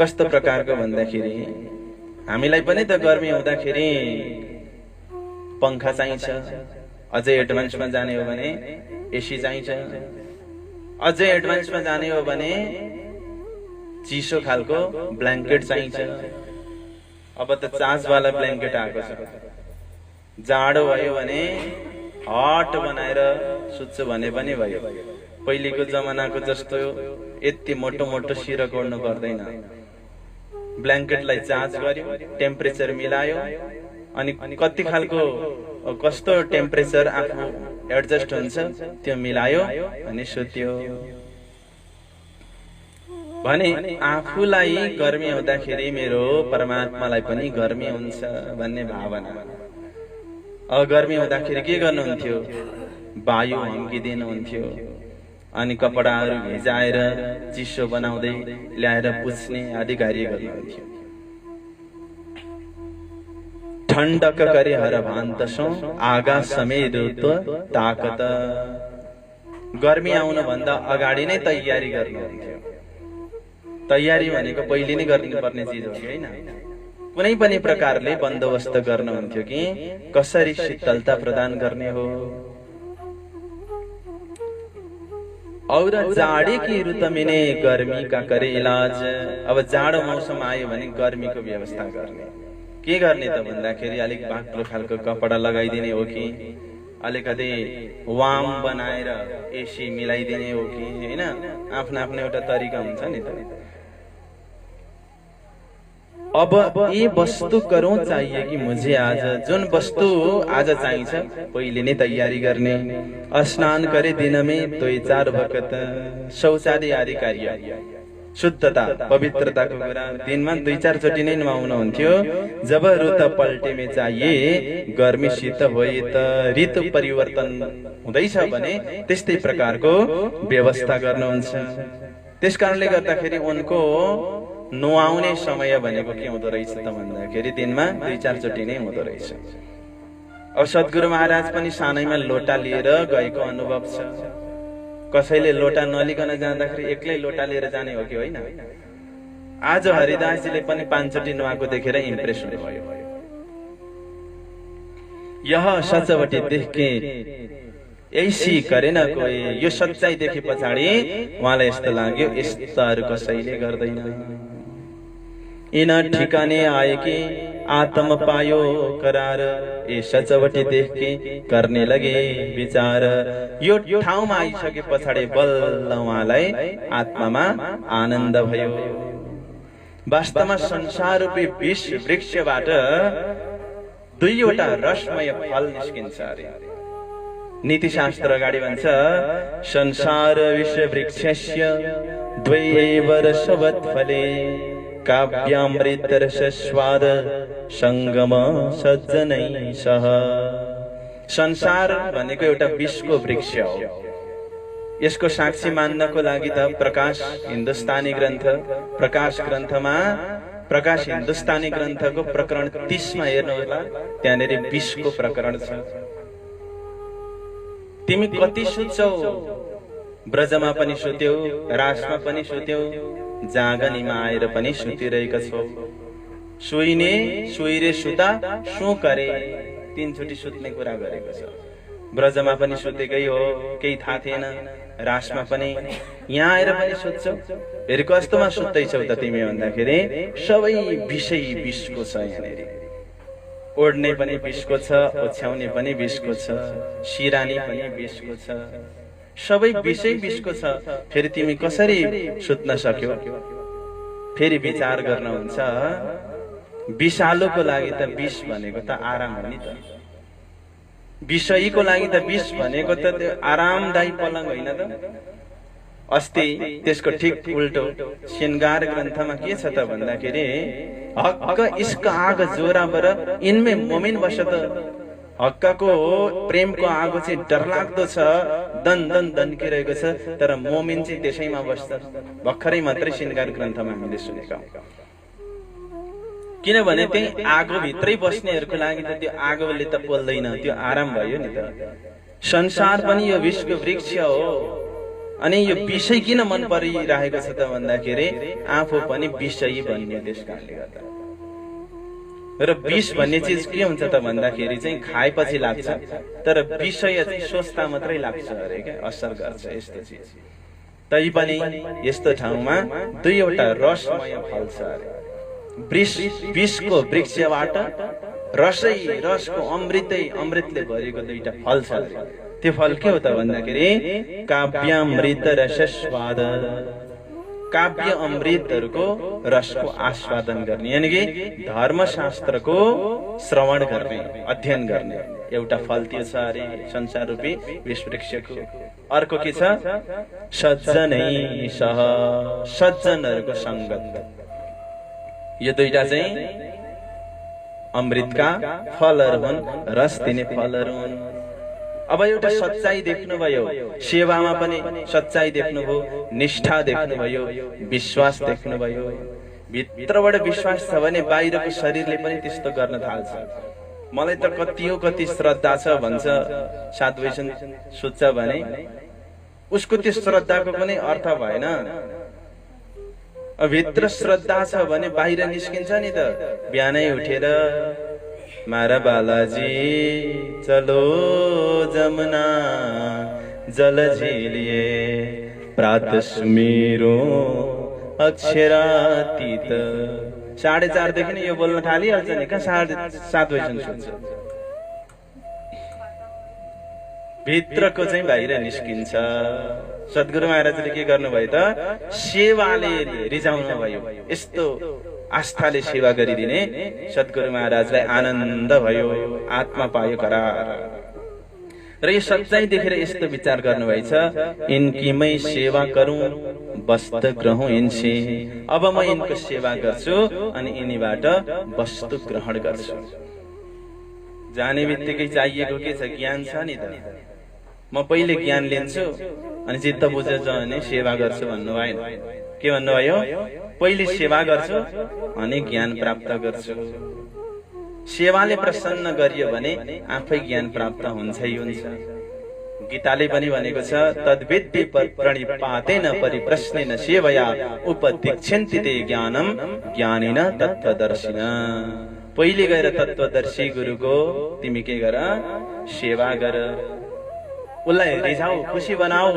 कस्तो प्रकारको भन्दाखेरि, हामीलाई पनि त गर्मी हुँदाखेरि पंखा चाहिन्छ, अझै एडभान्समा जाने हो भने एसी चाहिन्छ, अझै एडभान्समा जाने हो भने चिसो खालको ब्ल्याङ्केट चाहिन्छ। अब त चार्जवाला ब्ल्याङ्केट आएको छ। जाडो भयो भने हट बनाएर सुत्छु भने पनि भयो। पहिलेको जमानाको जस्तो यति मोटो मोटो सिर कोड्नु पर्दैन। ब्ल्याङ्केटलाई चार्ज गर्यो, टेम्परेचर मिलायो, अनि कति खालको कस्तो टेम्परेचर आफू एडजस्ट हुन्छ त्यो मिलायो अनि सुत्यो भने आफूलाई गर्मी हुँदाखेरि मेरो परमात्मालाई पनि गर्मी हुन्छ भन्ने भावना। अब गर्मी हुँदाखेरि के गर्नुहुन्थ्यो? वायु हम्किदिनुहुन्थ्यो, अनि कपडाहरू भिजाएर चिसो बनाउँदै ल्याएर पुछ्ने आदि कार्य गर्नुहुन्थ्यो। ठण्डक करे हर भान्तसो आगा समेत ताकत। गर्मी आउनु भन्दा अगाडि नै तयारी गर्नुहुन्थ्यो। तयारी भनेको पहिले नै गर्नुपर्ने चिज हो हैन? कुनै पनि प्रकारले बन्दोबस्त गर्नुहुन्थ्यो कि कसरी शीतलता प्रदान गर्ने हो। और जाड़े की ऋतु में गर्मी का करे इलाज। अब जाडो मौसम आयो भने गर्मीको व्यवस्था गर्ने। के गर्ने त भन्दाखेरि अलिक बाक्लो खालको कपडा लगाइदिने हो कि अलिकति वाम बनाएर एसी मिलाइदिने हो कि हैन? आफ्नो आफ्नो एउटा तरिका हुन्छ नि त। अब ये वस्तु करो चाहिए कि मुझे आज, जुन वस्तु आज चाहिन्छ पहिले नै तयारी गर्ने। स्नान करे दिन में 2-4 वखत, शौचालय आदि कार्य, शुद्धता पवित्रताको कुरा दिनमा 2-4 चोटि नै नुहाउनुहुन्थ्यो। जब ऋतु पल्टे में चाहिए, गर्मी शीत भए त ऋतु परिवर्तन हुँदैछ भने त्यस्तै प्रकारको व्यवस्था गर्नुहुन्छ। त्यसकारणले गर्दाखेरि उनको नुहाउने समय भनेको के हुँदो रहेछ त भन्दाखेरि दिनमा 2-4 चोटि नै हुँदो रहेछ। अब सद्गुरु महाराज पनि सानैमा लोटा लिएर गएको अनुभव छ। कसैले लोटा नलिकन जाँदाखेरि एक्लै लोटा लिएर जाने हो कि होइन? आज हरिदासजीले पनि 5 चोटि नुहाएको देखेर इम्प्रेस हुनुभयो। यह सचवटी देख के ऐसी करेन कोही। यो सच्चाई देखे पछाडि उहाँलाई यस्तो लाग्यो यस्ताहरु कसैले गर्दैन। इन ठिकाने आए कि आत्म पायो करार। ए सचवटी देख के गर्ने लगे विचार। यो ठाउँमा आइसके पछाडि बल्ल उहाँलाई आत्मामा आनन्द भयो। वास्तवमा संसार रूपी विष वृक्षबाट दुईवटा रसमय फल निस्किन्छ अरे। नीतिशास्त्र अगाडि भन्छ संसार विष वृक्षस्य द्वैव रसवत् फले काव्यामृत रस स्वाद संगम सज्जनै सह। संसार भनेको एउटा विषको वृक्ष हो। यसको साक्षी मान्नको लागि त प्रकाश हिन्दुस्तानी ग्रन्थ, प्रकाश ग्रन्थमा प्रकाश हिन्दुस्तानी ग्रन्थको प्रकरण 30 मा हेर्नु होला, त्यहाँनेरि विषको प्रकरण छ। तिमी कति सुत्छौ, ब्रजमा पनि सुत्यौ, रासमा पनि सुत्यौ, जागनीमा आएर पनि सुतिरहेका छौ। सुइने सुइरे सुता सो करे 3 चोटि सुत्ने कुरा गरेको छ। ब्रजमा पनि सुतेकै हो, केही थाहा थिएन। रासमा पनि यहाँ आएर पनि सुत्छौ। फेरि कस्तोमा सुत्दैछौ त तिमी भन्दाखेरि सबै विषय विषको छ। यहाँनेरि ओड्ने पनि विषको छ, ओछ्याउने पनि विषको छ, सिरानी पनि विषको छ, सबै विषय विषको छ। फेरि तिमी कसरी सुत्न सक्यौ? फेरि विचार गर्न हुन्छ। विषालुको लागि त विष भनेको त आराम हो नि त। विषयीको लागि त विष भनेको त त्यो आरामदायी पलङ होइन त। अस्ति त्यसको ठिक उल्टो श्रृंगार ग्रन्थमा के छ त भन्दाखेरि हक्क इश्क आग जोराबर इनमे मोमिन बसत। हक्कको प्रेमको आगो चाहिँ डरलाग्दो छ, दन दन दन्किरहेको छ, तर मोमिन चाहिँ त्यसैमा बस्छ। भर्खरै मात्रै श्रृंगार ग्रन्थमा हामीले सुनेका। किनभने त्यही आगो भित्रै बस्नेहरूको लागि त त्यो आगोले त पोल्दैन, त्यो आराम भयो नि त। संसार पनि यो विषको वृक्ष हो। अनि यो विषय किन मन परिरहेको छ त भन्दाखेरि आफू पनि विषयी बन्ने त्यस कारणले गर्दा। र विष भन्ने चीज के हुन्छ त भन्दाखेरि चाहिँ खाएपछि लाग्छ, तर विषय चाहिँ सोच्दा मात्रै लाग्छ अरे के, असर गर्छ यस्तो चीज। तैपनि यस्तो ठाउँमा दुईवटा रसमय फल छ अरे। विषको वृक्षबाट रसै रसको अमृतै अमृतले भरिएको दुईटा फल छ अरे। त्यो फल के हो त भन्दाखेरि काव्यामृत रस स्वाद। काव्य अमृतहरूको रसको आस्वादन गर्ने, यानी कि धर्मशास्त्रको श्रवण गर्ने, अध्ययन गर्ने एउटा फल त्यो छ अरे संसार रूपी विष वृक्षको। अर्को के छ? सज्जनै सह, सज्जनहरूको संगत। यो दुईटा चाहिँ अमृतका फलहरू हुन्, रस दिने फलहरू हुन्। अब एउटा सच्चाई देख्नुभयो, सेवामा पनि सच्चाई देख्नुभयो, निष्ठा देख्नुभयो, विश्वास देख्नुभयो। भित्रबाट विश्वास छ भने बाहिरको शरीरले पनि त्यस्तो गर्न थाल्छ। मलाई त कति श्रद्धा छ भन्छ साधु वैष्ण सोच्छ भने उसको त्यो श्रद्धाको कुनै अर्थ भएन। भित्र श्रद्धा छ भने बाहिर निस्किन्छ नि त। बिहानै उठेर मारा बालाजी चलो जमुना जल झेलिए प्रात सुमेरो अक्षरातीत। 4:30 देखि नै यो बोल्न थालिहाल्छ नि। कहाँ 7 बजीसम्म सुन्छ। भित्रको चाहिँ बाहिर निस्किन्छ। सद्गुरु महाराजले के गर्नुभयो त? सेवाले रिझाउनु भयो। यस्तो आस्थाले सेवा गरिदिने सद्गुरु महाराजलाई आनन्द भयो, आत्मा पायो करार। र यो सच्चाई देखेर यस्तो विचार गर्नुभएछ, इनकी मै सेवा करूं वस्तु ग्रहण इनसे। अब म इनको सेवा गर्छु अनि यिनीबाट वस्तु ग्रहण गर्छु। जाने बित्तिकै चाहिएको के छ? ज्ञान छ नि त। म पहिले ज्ञान लिन्छु अनि चित्त बुझेछ भने सेवा गर्छु भन्नु भएन। के भन्नुभयो? पहिले सेवा गर्छु अनि ज्ञान प्राप्त गर्छु। सेवाले प्रसन्न गरियो भने आफै ज्ञान प्राप्त हुन्छै हुन्छ। गीताले पनि भनेको छ तद्विद्धि प्रणिपातेन परिप्रश्नेन सेवया उपदीक्षन्ति ते ज्ञानम ज्ञानेन तत्त्वदर्शिन। पहिले गएर तत्त्वदर्शी गुरुको तिमी के गर, सेवा गर, उसलाई रिझाऊ, खुसी बनाऊ।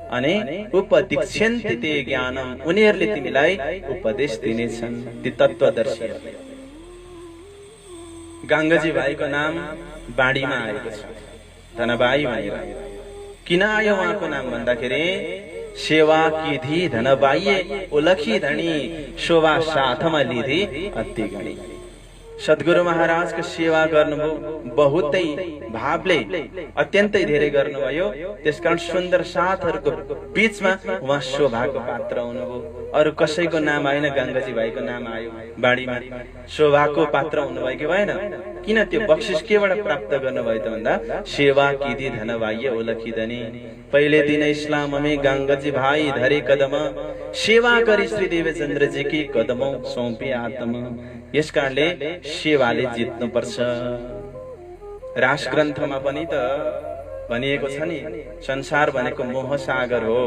अनि उपदीक्षन्ति ते ज्ञानम, उनीहरूले तिमीलाई उपदेश दिनेछन्, ती तत्त्वदर्शीहरूले। गंगाजी भाइको नाम बाढीमा आएको छ, धनबाई भनेर। किन आयो उहाँको नाम भन्दाखेरि सेवा किधी धनबाइए उलखी धनी शोभा साथमा लिधी अति गणी। सद्गुरु महाराजको सेवा गर्नुभयो, बहुतै भावले अत्यन्तै धेरै गर्नुभयो। त्यसकारण सुन्दर साथहरूको बीचमा उहाँ शोभाको पात्र हुनुभयो। अरू कसैको नाम आएन, गंगाजी भाइको नाम आयो बाढीमा। शोभाको पात्र हुनुभयो कि भएन? किन त्यो बख्सिस केबाट प्राप्त गर्नुभयो त भन्दा सेवा किदी धनबाइए उलखिदनी। पहिले दिन इस्लाम में गंगाजी भाई धरे कदम, सेवा गरी श्री देवचन्द्रजी की कदमों सौंपी आत्म। यस कारणले सेवाले जित्नु पर्छ। रास ग्रन्थमा पनि त भनिएको छ नि, संसार भनेको मोह सागर हो।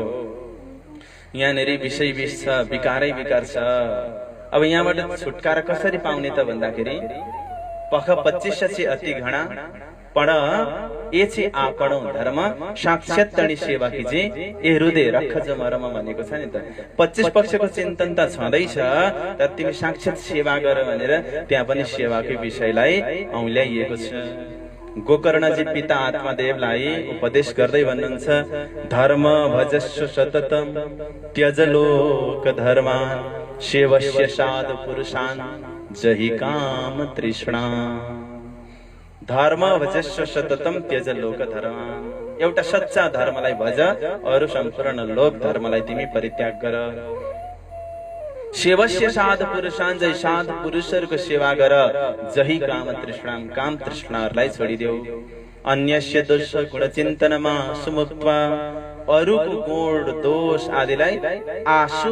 यहाँनेरि विषय विष छ, विकारै विकार छ। अब यहाँबाट छुटकारा कसरी पाउने त भन्दाखेरि पख 25 अति घणा पण एछि आपणो धर्म साक्षात तणी सेवा कीजे ए हृदय रख जमरम भनेको छ नि त। 25 पक्षको चिन्तन त छँदैछ, तर तिमी साक्षात सेवा गर भनेर त्यहाँ पनि सेवाकै विषयलाई औल्याइएको छ। गोकर्णजी पिता आत्मादेवलाई उपदेश गर्दै भन्नुहुन्छ धर्म भजस्व सततम त्यज लोक धर्मा सेवस्य साधु पुरुषान जहि काम तृष्णा। धर्म भजस्व सततम त्यज लोक धर्म, एउटा सच्चा धर्मलाई भज, अरु सम्पूर्ण लोक धर्मलाई तिमी परित्याग गर। सेवस्य साधु पुरुषान, जय साधु पुरुषहरूको सेवा गर, जहि काम तृष्णाम, काम तृष्णाहरूलाई छोडिदेऊ। अन्यस्य दोष गुण चिन्तनमा सुमुक्त्वा, अरूको गुण दोष आदिलाई आशु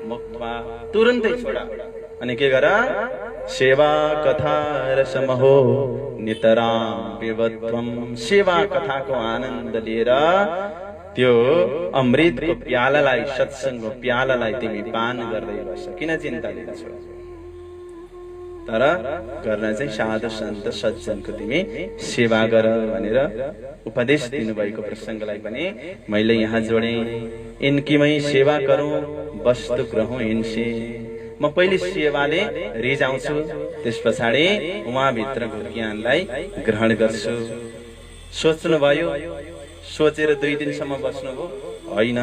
मुक्त्वा, तुरुन्तै छोडा। अनि के गर, सेवा कथा रसमहो नितराम विवत्वम। सेवा कथाको आनन्द लिएर त्यो अमृतको प्यालालाई, सत्संगको प्यालालाई तिमी पान गर्दै बस। किन चिन्ता लिन्छौ? तर गर्न चाहिँ साधु सन्त सज्जनको तिमी सेवा गर भनेर उपदेश दिनुभएको प्रसङ्गलाई पनि मैले यहाँ जोडे। इनकीमै सेवा गरौँ वस्तु ग्रहौँ इनसे। म पहिले सेवाले रिझाउँछु, त्यस पछाडि उहाँभित्रको ज्ञानलाई ग्रहण गर्छु। सोच्नुभयो, सोचेर 2 दिनसम्म बस्नुभयो? होइन,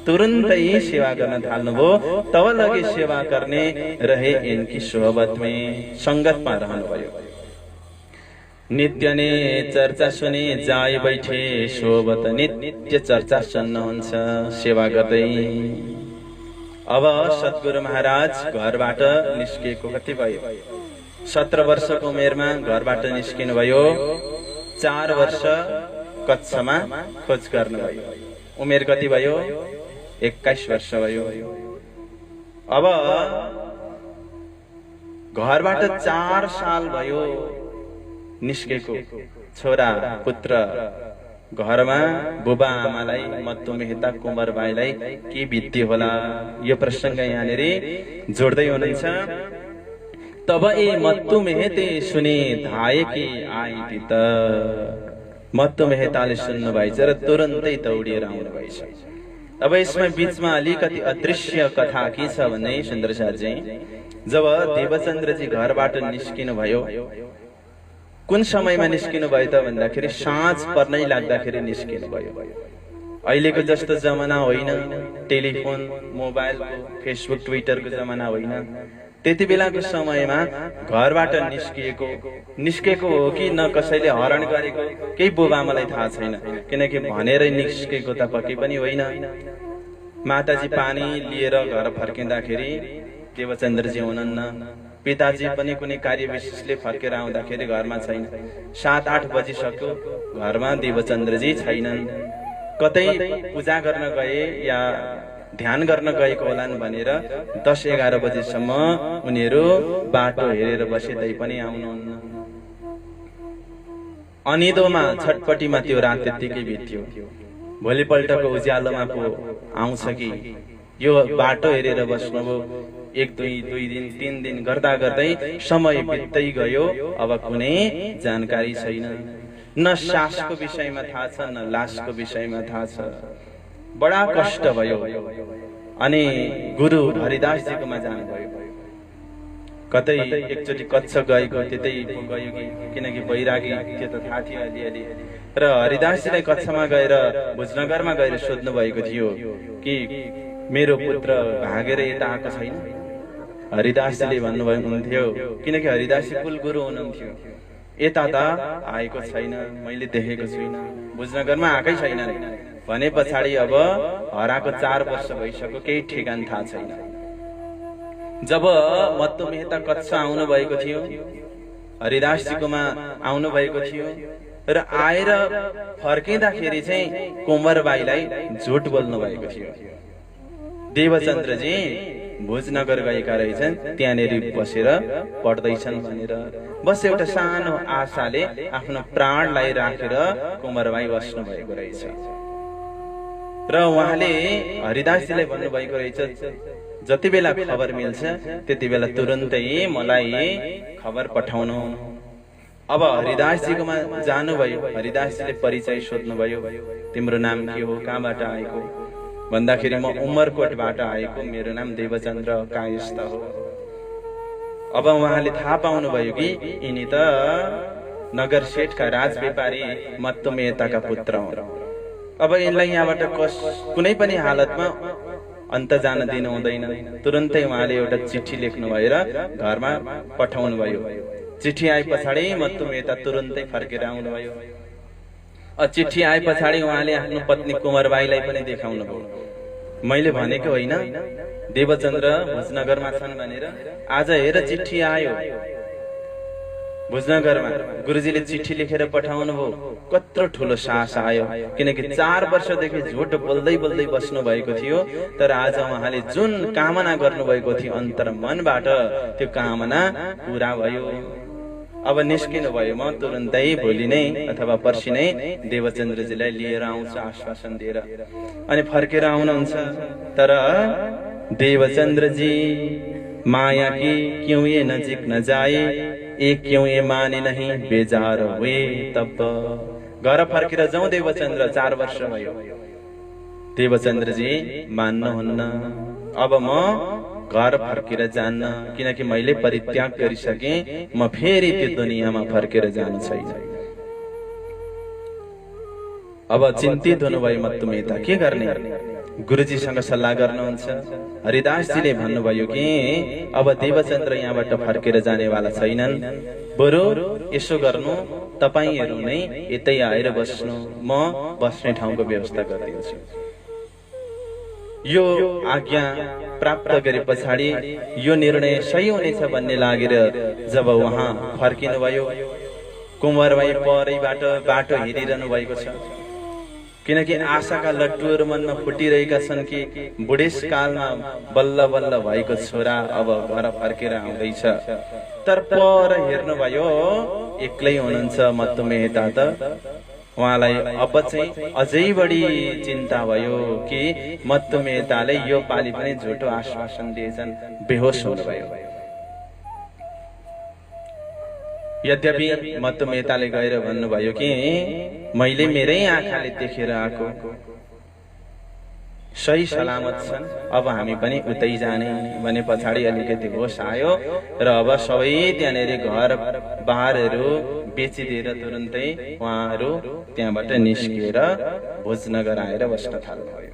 तुरन्तै सेवा गर्न थाल्नुभयो। तब लगे सेवा गर्ने रहे इनकी सोहबत में, संगतमा रहनुभयो। नित्य ने चर्चा सुने जाय बैठे सोहबत, नित्य चर्चा सुन्नुहुन्छ सेवा गर्दै। अब सद्गुरु महाराज घरबाट निस्किएको कति भयो? 17 वर्षको उमेरमा घरबाट निस्किनु भयो। 4 वर्ष कच्छमा खोज गर्नुभयो। उमेर कति भयो? 21 वर्ष भयो। अब घरबाट 4 साल भयो निस्केको छोरा पुत्र घरमा बुबा आमालाई, मत्तु मेहता कुमार भाइलाई के बित्यो होला, यो प्रसंग यहाँनिर जोड्दै हुनुहुन्छ। तब ए मत्तु मेहते सुने धाए कि आई पित। मत्तु मेहताले सुन्नु भएछ र तुरन्तै दौडिएर आउनु भएछ। अब यसमा बीचमा अलिकति अदृश्य कथा के छ भने सुन्दर साथजी, जब देवचन्द्रजी घरबाट निस्किनु भयो, कुन समयमा निस्किनु भयो त भन्दाखेरि साँझ पर्नै लाग्दाखेरि निस्किनु भयो। अहिलेको जस्तो जमाना होइन, टेलिफोन, मोबाइलको, फेसबुक, ट्विटरको जमाना होइन। त्यति बेलाको समयमा घरबाट निस्केको हो कि न कसैले हरण गरेको, केही बुबाआमालाई थाहा छैन। किनकि भनेरै निस्केको त पक्कै पनि होइन। माताजी पानी लिएर घर फर्किँदाखेरि देवचन्द्रजी हुनुहुन्न। पिताजी पनि कुनै कार्य विशेषले फर्केर आउँदाखेरि घरमा छैन। 7-8 बजिसक्यो, घरमा देवचन्द्रजी छैनन्। कतै पूजा गर्न गए या ध्यान गर्न गएको होलान् भनेर 10-11 बजेसम्म उनीहरू बाटो हेरेर बसे, तै पनि आउनुहुन्न। अनिदोमा छटपटीमा त्यो रात त्यत्तिकै बित्यो। भोलिपल्टको उज्यालोमा पो आउँछ कि यो बाटो हेरेर बस्नुभयो। 1 2 दिन 3 दिन गर्दा गर्दै समय बित्दै गयो। अब कुनै जानकारी छैन, न सासको विषयमा थाहा छ न लासको विषयमा थाहा छ। बडा कष्ट भयो। अनि गुरु हरिदासजीकोमा जानुभयो। कतै एकचोटि कच्छ गएको त्यतै गयो कि, किनकि बैरागी त्यो त थाहा थियो अलिअलि। र हरिदासजीलाई कच्छमा गएर भुजनगरमा गएर सोध्नु भएको थियो कि मेरो पुत्र भागेर यता आएको छैन। हरिदासजीले भन्नुभएको हुन्थ्यो, किनकि हरिदासजी कुल गुरु हुनुहुन्थ्यो, यता त आएको छैन, मैले देखेको छुइनँ, भुजनगरमा आएकै छैन भने पछाडि अब हराएको 4 वर्ष भइसक्यो, केही ठेगान थाहा छैन। जब मत्तु मेहता कच्छ आउनु भएको थियो, हरिदासजीकोमा आउनु भएको थियो र आएर फर्किँदाखेरि चाहिँ कुंवरबाईलाई झुट बोल्नु भएको थियो। देवचन्द्रजी भुजनगर गएका रहेछन्, त्यहाँनेरि बसेर पढ्दैछन् भनेर बस एउटा सानो आशाले आफ्नो प्राणलाई राखेर कुंवरबाई बस्नु भएको रहेछ। र उहाँले हरिदासजीलाई भन्नुभएको रहेछ, जति बेला खबर मिल्छ त्यति बेला तुरुन्तै मलाई खबर पठाउनु। अब हरिदासजीकोमा जानुभयो। हरिदासजीले परिचय सोध्नुभयो, तिम्रो नाम के हो, कहाँबाट आएको भन्दाखेरि म उमरकोटबाट आएको, मेरो नाम देवचन्द्र कायस्थ हो। अब उहाँले थाहा पाउनुभयो कि यिनी त नगर सेठका राज व्यापारी मत्तु मेहताका पुत्र हुन्। अब यिनलाई यहाँबाट कुनै पनि हालतमा अन्त जान दिनु हुँदैन। तुरन्तै उहाँले एउटा चिठी लेख्नु भएर घरमा पठाउनु भयो। चिठी आए पछाडि मत्तु मेहता तुरन्तै फर्केर आउनुभयो। चिठी आए पछाडि उहाँले आफ्नो पत्नी कुंवरबाईलाई पनि देखाउनु भयो। मैले भनेको होइन देवचन्द्र भुजनगरमा छन् भनेर, आज हेर चिठी आयो भुजनगरमा। गुरुजीले चिठी लेखेर पठाउनु भयो। कत्रो ठुलो साहस आयो, किनकि 4 वर्षदेखि झुट बोल्दै बोल्दै बस्नु भएको थियो। तर आज उहाँले जुन कामना गर्नुभएको थियो अन्तर मनबाट त्यो कामना पूरा भयो। अब निस्किनु भयो। म तुरन्तै भोलि नै अथवा पर्सि नै देवचन्द्रजीलाई लिएर आउँछु आश्वासन दिएर। अनि फर्केर आउनुहुन्छ। तर देवचन्द्रजी माया की क्यों ये नजिक न जाए, एक क्यों ये माने नहीं बेजार हुए तब। घर फर्केर जाउँ देवचन्द्र, 4 वर्ष भयो। देवचन्द्रजी मान्नुहुन्न। अब म घर फर्केर जान्न, किनकि मैले परित्याग गरिसके, म फेरि त्यो दुनियाँमा फर्केर जानु छैन। अब चिन्तित हुनुभयो मत्तु मेहता, के गर्ने? गुरुजीसँग सल्लाह गर्नुहुन्छ। हरिदासजीले भन्नुभयो कि अब देवचन्द्र यहाँबाट फर्केर जानेवाला छैनन्, बरु यसो गर्नु, तपाईहरू नै यतै आएर बस्नु, म बस्ने ठाउँको व्यवस्था गरिदिन्छु। यो आज्ञा प्राप्त गरे पछाडि यो निर्णय सही हुनेछ भन्ने लागेर जब उहाँ फर्किनु भयो, कुंवरबाई परैबाट बाटो हेरिरहनु भएको छ। किनकि आशाका लड्डुहरू मनमा फुटिरहेका छन् कि बुढेसकालमा बल्ल बल्ल भएको छोरा अब घर फर्केर आउँदैछ। तर पर हेर्नुभयो, एक्लै हुनुहुन्छ मत्तु मेहता। त उहाँलाई अब चाहिँ अझै बढी चिन्ता भयो कि मत्तु मेहताले यो पालि पनि झुटो आश्वासन दिएछन्, बेहोस हुनुभयो। यद्यपि मत्तु मेहताले गएर भन्नुभयो कि मैले मेरै आँखाले देखेर आएको, सही सलामत छन्, अब हामी पनि उतै जाने भने पछाडि अलिकति होस आयो र अब सबै त्यहाँनेर घर बारहरू बेचिदिएर तुरन्तै उहाँहरू त्यहाँबाट निस्किएर भुजनगर आएर बस्न थाल्नुभयो।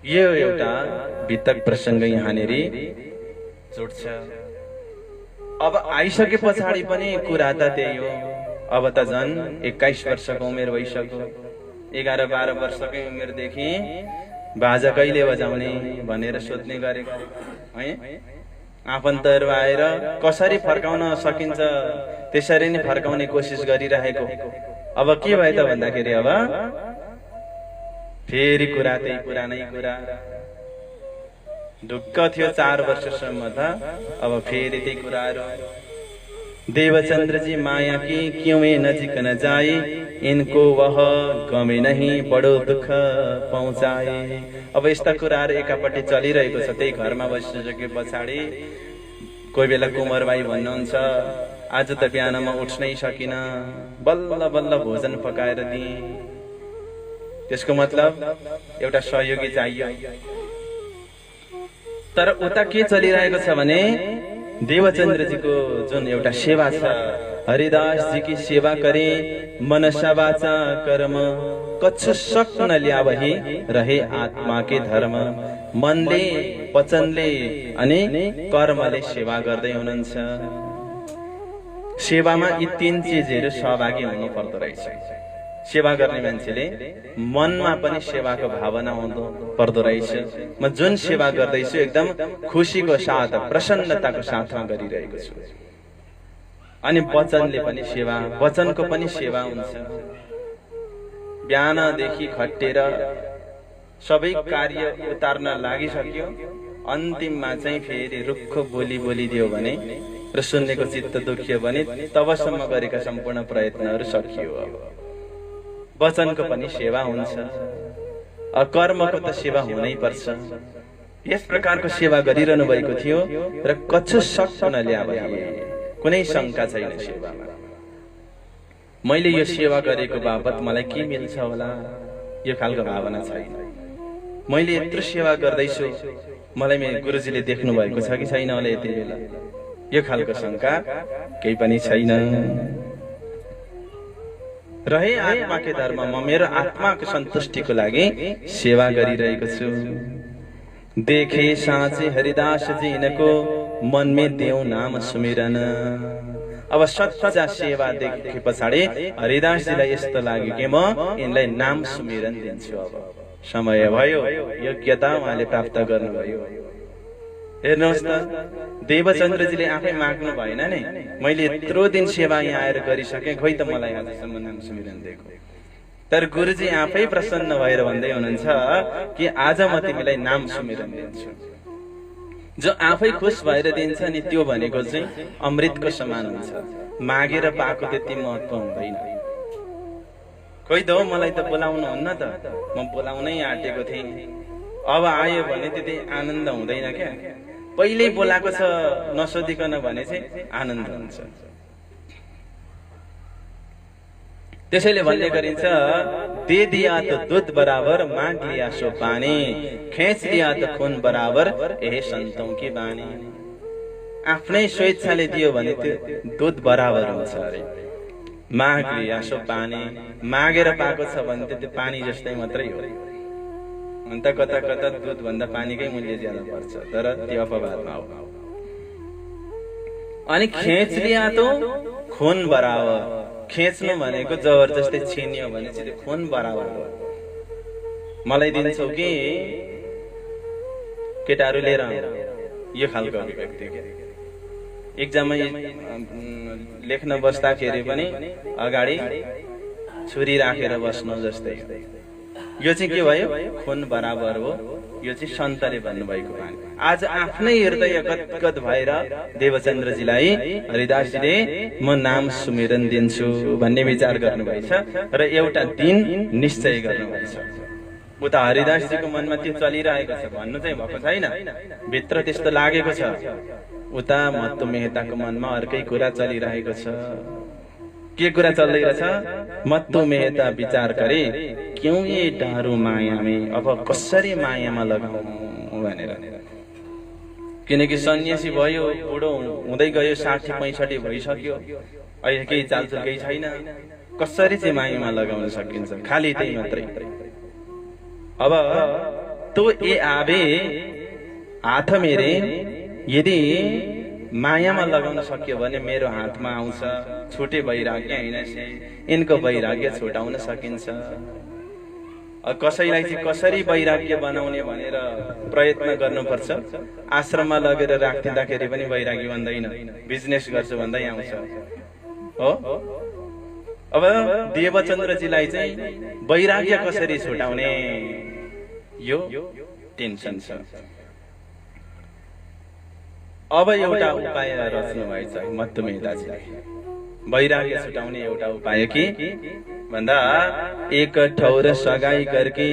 यो एउटा वितक प्रसङ्ग यहाँनेर जोड्छ। अब आइसके पछाडि पनि कुरा त त्यही हो। अब त झन् 21 वर्षको उमेर भइसक्यो। 11-12 वर्षकै उमेरदेखि बाजा कहिले बजाउने भनेर सोध्ने गरेको है। आफन्तहरू आएर कसरी फर्काउन सकिन्छ त्यसरी नै फर्काउने कोसिस गरिरहेको। अब के भयो त भन्दाखेरि अब फेरि कुरा त्यही पुरानै कुरा। ढुक्क थियो 4 वर्षसम्म त, अब फेरि त्यही कुराहरू। देवचंद्र जी माया की क्यों में नजीक न जाए, इनको वह गमे नहीं बडो दुख पहुँचाए। अब यस्ता कुराहरू एकापट्टि चलिरहेको छ, त्यही घरमा बसिसके पछाडि कोही बेला कुमारबाई भन्नुहुन्छ आज त बिहानमा उठ्नै सकिन, बल्ल बल्ल भोजन पकाएर दिए। त्यसको मतलब एउटा सहयोगी चाहियो। तर उता के चलिरहेको छ भने देवचंद्रजीको जुन एउटा सेवा छ, हरिदास जी की सेवा करे मनसा वाचा कर्म, कछु शक न ल्यावही रहे आत्मा के धर्म। मनले वचनले अनि कर्मले सेवा गर्दै हुनुहुन्छ। सेवामा यी तीन चिजहरू सहभागी हुनु पर्दो रहेछ। सेवा गर्ने मान्छेले मनमा पनि सेवाको भावना हुनु पर्दो रहेछ। म जुन सेवा गर्दैछु एकदम खुसीको साथ प्रसन्नताको साथमा गरिरहेको छु। अनि वचनले पनि सेवा, वचनको पनि सेवा हुन्छ। बिहानदेखि खटेर सबै कार्य उतार्न लागिसक्यो, अन्तिममा चाहिँ फेरि रुख बोली बोलिदियो भने र सुन्नेको चित्त दुखियो भने तबसम्म गरेका सम्पूर्ण प्रयत्नहरू सकियो। वचनको पनि सेवा हुन्छ, कर्मको त सेवा हुनै पर्छ। यस प्रकारको सेवा गरिरहनु भएको थियो र कछु शक नल्याए, कुनै शंका छैन सेवामा। मैले यो सेवा गरेको बापत मलाई के मिल्छ होला, यो खालको भावना छैन। मैले यत्रो सेवा गर्दैछु, मलाई मेरो गुरुजीले देख्नु भएको छ कि छैन होला यति बेला, यो खालको शंका केही पनि छैन। रहे आत्मा के धर्म, म मेरो आत्माको सन्तुष्टिको लागि सेवा गरिरहेको छु। देखे साँचे हरिदास जी इनको मन में देऊ नाम सुमिरन। अब सच्चा सेवा देखे पछाडि हरिदास जीलाई यस्तो लाग्यो कि म यिनलाई नाम सुमिरन दिन्छु। अब समय भयो, योग्यता उहाँले प्राप्त गर्नुभयो। हेर्नुहोस् त, देवचन्द्रजीले आफै माग्नु भएन नि, मैले यत्रो दिन सेवा यहाँ आएर गरिसकेँ, खोइ त मलाई आजसम्म नाम सुमिरन दिएको। तर गुरुजी आफै प्रसन्न भएर भन्दै हुनुहुन्छ कि आज म तिमीलाई नाम सुमिरन दिन्छु। जो आफै खुश भएर दिन्छ नि, त्यो भनेको चाहिँ अमृतको समान हुन्छ। मागेर पाएको त्यति महत्त्व हुँदैन। खोइ त मलाई त बोलाउनु हुन्न त, म बोलाउनै आँटेको थिएँ, अब आयो भने त्यति आनन्द हुँदैन क्या। पहिल्यै बोलाएको छ नसोधिकन भने चाहिँ आनन्द हुन्छ। त्यसैले भन्ने गरिन्छ, दे दिया तो दूध बराबर, मांग लिया सो पानी, खेच लिया तो खून बराबर, यही सन्तों की बानी। आफ्नै स्वेच्छाले दियो भने त्यो दूध बराबर हुन्छ अरे। माग लिया सो पानी, मागेर पाएको छ भने त्यो पानी जस्तै मात्रै हो। अन्त कता कता दूध भन्दा पानीकै मूल्य ज्यादा पर्छ, तर त्यो अपवादमा हो। अनि खेच लिया तो खून बराबर, खेच्नु भनेको जबरजस्ती छिन्यो भने चाहिँ त्यो खून बराबर हो। मलाई दिन्छौ कि केटाहरू लिएर यो खालको अभिव्यक्ति के। एक्जाममा लेख्न बस्दाखेरि पनि अगाडि छुरी राखेर बस्नु जस्तै। यो चाहिँ के भयो, खून बराबर हो। यो चाहिँ सन्तले भन्नुभएको बानी। आज आफ्नै हृदय गदगद भएर देवचन्द्रजीलाई हरिदासजीले म नाम सुमिरन दिन्छु भन्ने विचार गर्नुभएछ र एउटा दिन निश्चय गर्नुभएछ। उता हरिदासजीको मनमा त्यो चलिरहेको छ, भन्नु चाहिँ भएको छैन, भित्र त्यस्तो लागेको छ। उता मत्तु मेहताको मनमा अर्कै कुरा चलिरहेको छ। के कुरा चल्दै रहेछ? मत्तु मेहता विचार गरे, क्यों ये डारू माया में, अब कसरी मायामा लगाऊ भनेर। किनकि सन्यासी भयो, बुढो हुँदै गयो, 60-65 भइसक्यो, अहिले केही चालचुल केही छैन, कसरी चाहिँ मायामा लगाउन सकिन्छ? खाली त्यही मात्रै। अब तो ए आवे हाथ मेरे, यदि मायामा लगाउन सक्यो भने मेरो हातमा आउँछ। छुटे वैराग्य हैन, इनको वैराग्य छुटाउन सकिन्छ। कसैलाई चाहिँ कसरी वैराग्य बनाउने भनेर प्रयत्न गर्नुपर्छ। आश्रममा लगेर राखिदिँदाखेरि पनि वैराग्य बन्दैन, बिजनेस गर्छु भन्दै आउँछ हो। अब देवचन्द्रजीलाई चाहिँ वैराग्य कसरी छुटाउने, यो टेन्सन छ। अब एउटा उपाय रच्नु भएछ मधुमेह दाजुले। वैराग्य छुटाउने एउटा उपाय के भन्दा एक ठौर सगाई करके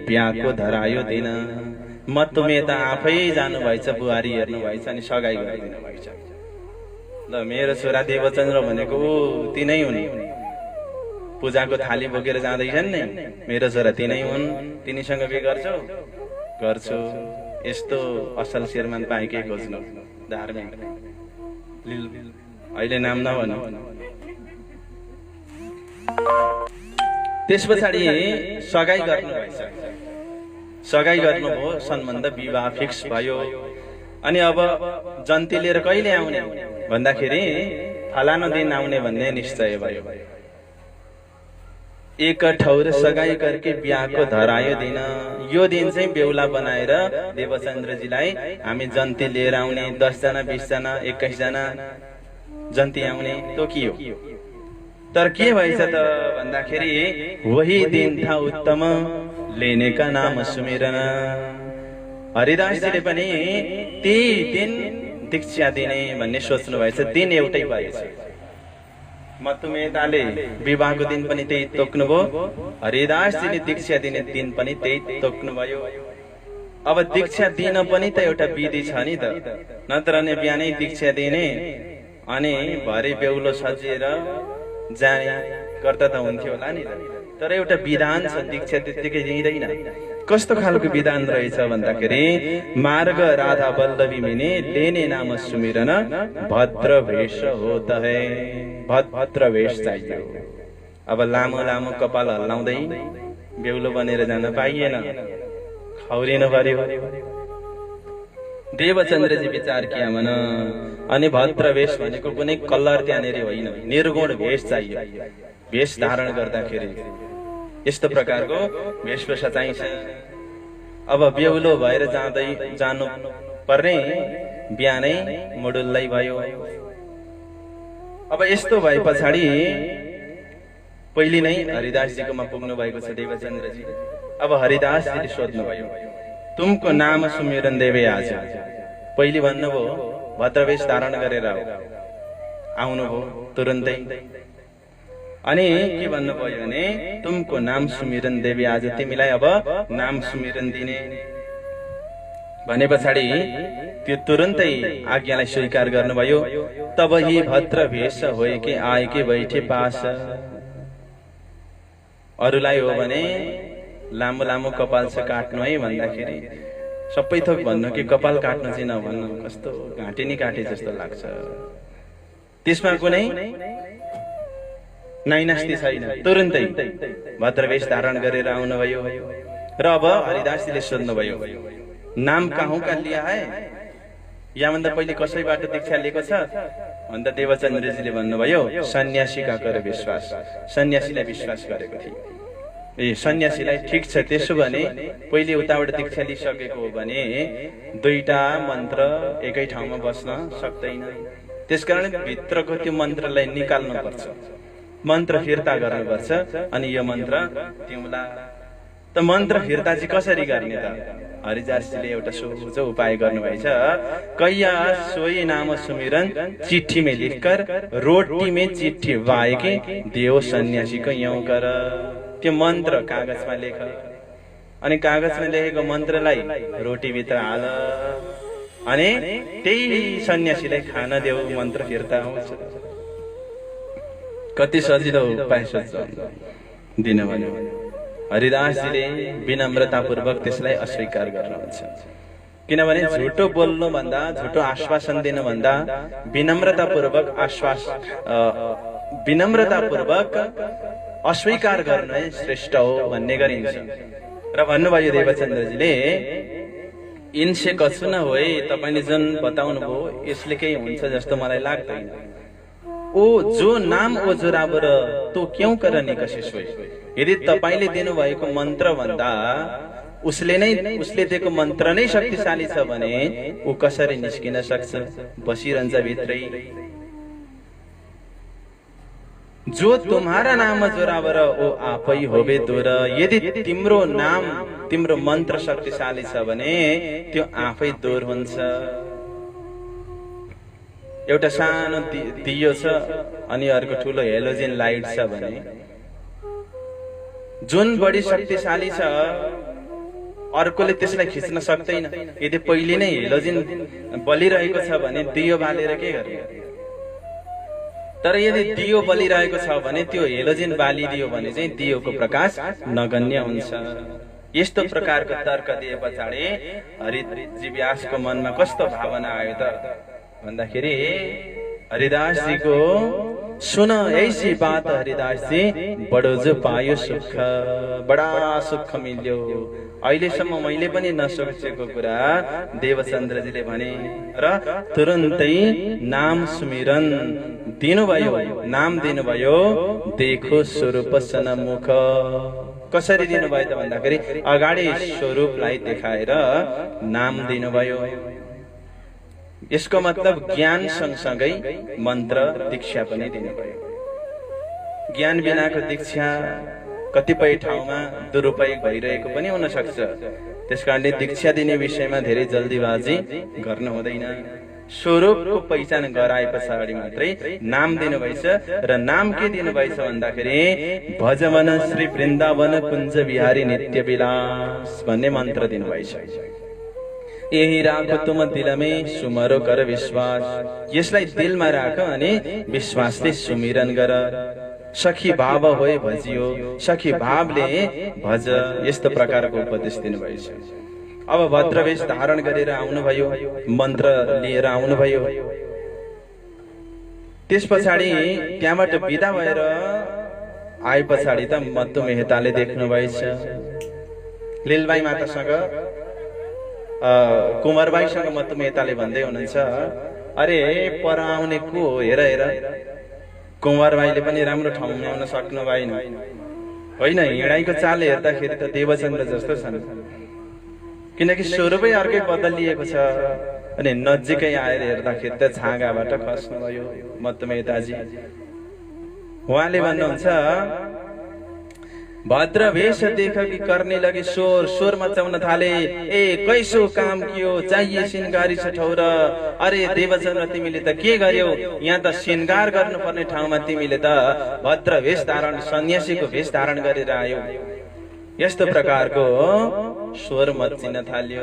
बिहाको धरायो दिन। मधुमेह त आफै जानु भएछ, बुहारी हेर्नु भएछ अनि सगाई गरिदिनु भएछ। ल मेरो छोरा देवचन्द्र भनेको तिनै हुन्, पूजाको थाली बोकेर जाँदैछन् नि, मेरो छोरा तिनै हुन्, तिनीसँग के गर्छौ? गर्छु। यस्तो असल श्रीमान पाए के खोज्नु? धार्मिक अहिले नाम नभन्नु। त्यस पछाडि सगाई गर्नु भएछ, सगाई गर्नुभयो, सम्बन्ध विवाह फिक्स भयो। अनि अब जन्ती लिएर कहिले आउने भन्दाखेरि फलानो दिन आउने भन्ने निश्चय भयो। एक ठौर सगाई करके बिहाको धरायो दिन। यो दिन चाहिँ बेहुला बनाएर देवचन्द्रजीलाई हामी जन्ती लिएर आउने, 10 जना 20 जना 21 जना जन्ती आउने तोकियो। तर के भएछ त भन्दाखेरि वही दिन था उत्तम लेने का नाम सुमिरन। हरिदासजीले पनि त्यही दिन दीक्षा दिने भन्ने सोच्नु भएछ। दिन एउटै भएछ। मधुमेहताले विवाहको दिन पनि त्यही तोक्नुभयो, हरिदासजीले दीक्षा दिने दिन पनि त्यही तोक्नुभयो। अब दीक्षा दिन पनि त एउटा विधि छ नि त, नत्र नै बिहानै दीक्षा दिने अनि भरे बेहुलो सजिएर जाने गर्दा त हुन्थ्यो होला नि त। तर एउटा विधान छ, दीक्षा त्यतिकै दिँदैन। कस्तो खालको विधान रहेछ भन्दाखेरि मार्ग राधा वल्लभी मिने लेने नाम सुमिरन भद्र वेश होता है। भद्र वेश चाहियो। अब लामो लामो कपाल हल्लाउँदै बेहुलो बनेर जान पाइएन, खौरिनु पर्यो। देवचन्द्रजी विचार किया मन। अनि भद्र वेश भनेको कुनै कलर त्यहाँनेरि होइन, निर्गुण वेश चाहियो। वेश धारण गर्दाखेरि यस्तो प्रकारको वेशभूषा चाहिन्छ। अब बेहुलो भएर जानु पर्ने बिहानै मुडुल्लै भयो। अब यस्तो भए पछाडि पहिले नै हरिदासजीकोमा पुग्नु भएको छ देवचन्द्रजी। अब हरिदासजीले सोध्नु भयो, तुमको नाम सुमिरन देवे आज। पहिले भन्नुभयो भद्रवेश धारण गरेर आउनुभयो तुरन्तै। अनि के भन्नुभयो भने तुमको नाम सुमिरन देवी आज, तिमीलाई अब नाम सुमिरन दिने भने पछाडि त्यो तुरन्तै आज्ञालाई स्वीकार गर्नुभयो। तब ही भद्र भेष होए के आए के बैठे पास। अरूलाई हो भने लामो लामो कपाल छ काट्नु है भन्दाखेरि सबै थोक भन्नु कि कपाल काट्नु चाहिँ नभन्नु, कस्तो घाँटी नि काटे जस्तो लाग्छ। त्यसमा कुनै नाइनास्ती छैन, तुरन्तै भद्रवेश धारण गरेर आउनुभयो। र अब हरिदासजीले सोध्नुभयो, नाम कहाँ का लिया है? याभन्दा पहिले कसैबाट दीक्षा लिएको छ भन्दा देवचन्द्रजीले भन्नुभयो सन्यासीका कर विश्वास। सन्यासीलाई विश्वास गरेको थिए। ए सन्यासीलाई ठिक छ, त्यसो भने पहिले उताबाट दीक्षा लिइसकेको हो भने दुईटा मन्त्र एकै ठाउँमा बस्न सक्दैन। त्यसकारण भित्रको त्यो मन्त्रलाई निकाल्नु पर्छ, मन्त्र फिर्ता गर्नुपर्छ। अनि यो मन्त्र तिमीला त मन्त्र फिर्ता चाहिँ कसरी गर्ने त? हरिदासजीले एउटा सोझो उपाय गर्नुभएछ। कैया सोही नाम सुमिरन चिट्ठी में लिखकर रोटी में चिट्ठी वाएके देव सन्यासी को यौं कर। त्यो मन्त्र कागजमा लेख, अनि कागजमा लेखेको मन्त्रलाई रोटी भित्र हाल, अनि त्यही सन्यासीलाई खान देऊ, मन्त्र फिर्ता आउँछ। कति सजिलो उपाय सोच्छ दिन भन्यो। हरिदासजीले विनम्रतापूर्वक त्यसलाई अस्वीकार गर्नुहुन्छ। किनभने झुटो बोल्नु भन्दा, झुटो आश्वासन दिनु भन्दा विनम्रतापूर्वक अस्वीकार गर्नु नै श्रेष्ठ हो भन्ने गरिन्छ। र भन्नुभयो देवचन्द्रजीले, इनसे कछु न होए, तपाईले जुन बताउनु भयो यसले केही हुन्छ जस्तो मलाई लाग्दैन। ओ जो नाम ओ जुराबर तो क्यों कर निकसिस होए। यदि तपाईले दिनुभएको मन्त्र भन्दा उसले दिएको मन्त्र नै शक्तिशाली छ भने ऊ कसरी निस्किन सक्छ? बसिरहन्छ भित्रै। जो तुम्हारा नाम जोराबर ओ आफै होबे दूर। यदि तिम्रो नाम, तिम्रो मन्त्र शक्तिशाली छ भने त्यो आफै दूर हुन्छ। एउटा सानो दियो छ अनि अर्को ठुलो हेलोजेन लाइट छ भने जुन बढी शक्तिशाली छ अर्कोले त्यसलाई खिच्न सक्दैन। यदि पहिले नै हेलोजेन बलिरहेको छ भने दियो बालेर के गर्ने? तर यदि दियो बलिरहेको छ भने त्यो हेलोजेन बालिदियो भने चाहिँ दियोको प्रकाश नगण्य हुन्छ। यस्तो प्रकारको तर्क दिए पछाडि हरिजी व्यासको मनमा कस्तो भावना आयो त भन्दाखेरि हरिदास जी को सुन ऐसी बात हरिदास जी बडो जो पायो सुख, बडा सुख मिल्यो। अहिलेसम्म मैले पनि नसोचेको कुरा देवचन्द्रजीले भने र तुरुन्तै नाम सुमिरन दिनुभयो, नाम दिनुभयो। देखो स्वरूप सनमुख। कसरी दिनुभयो त भन्दाखेरि अगाडि स्वरूपलाई देखाएर नाम दिनुभयो। यसको मतलब ज्ञान सँगसँगै मन्त्र दीक्षा पनि दिनुभयो। ज्ञान बिनाको दीक्षा कतिपय ठाउँमा दुरुपयोग भइरहेको पनि हुन सक्छ। त्यसकारणले दीक्षा दिने विषयमा धेरै जल्दीबाजी गर्न हुँदैन। स्वरूपको पहिचान गराए पछाडि मात्रै नाम दिनुभएछ। र नाम के दिनुभएछ भन्दाखेरि भजवन श्री वृन्दावन कुञ्ज बिहारी नित्य विलास भन्ने मन्त्र दिनुभएछ। यही राखो तुम दिलमै सुमरो कर विश्वास। यसलाई दिलमा राख अनि विश्वासले सुमिरन गर। सखी भाव होए भजियो, सखी भावले भज। यस्तो प्रकारको उपदेश दिनुभएछ। अब भद्रवेश धारण गरेर आउनुभयो, मन्त्र लिएर आउनुभयो। त्यस पछाडि त्यहाँबाट बिदा भएर आए पछाडि त मत्तु मेहताले देख्नुभएछ लीलबाई मातासँग, कुमारबाईसँग मत्तु मेहताले भन्दै हुनुहुन्छ, अरे पर आउने को हो, हेर हेर। कुमारबाईले पनि राम्रो ठाउँमा आउन सक्नु भएन। होइन, हिँडाइको चाल हेर्दाखेरि त देवचन्द्र जस्तो छन्, किनकि स्वरूपै अर्कै बदलिएको छ। अनि नजिकै आएर हेर्दाखेरि त छाँगाबाट खस्नुभयो मत्तु मेहताजी। उहाँले भन्नुहुन्छ, भद्र वेश देख कि करने लगे शोर, शोर मचाउन थाले। ए कैसो काम कियो, चाहिए सिंगारी छ ठौर। अरे देवचन्द्र तिमीले त के गर्यौ, यहाँ त सिंगार गर्नुपर्ने ठाउँमा तिमीले त भद्र वेश धारण, सन्यासीको वेश धारण गरेर आयौ। यस्तो प्रकारको स्वर मच्चिन थाल्यो।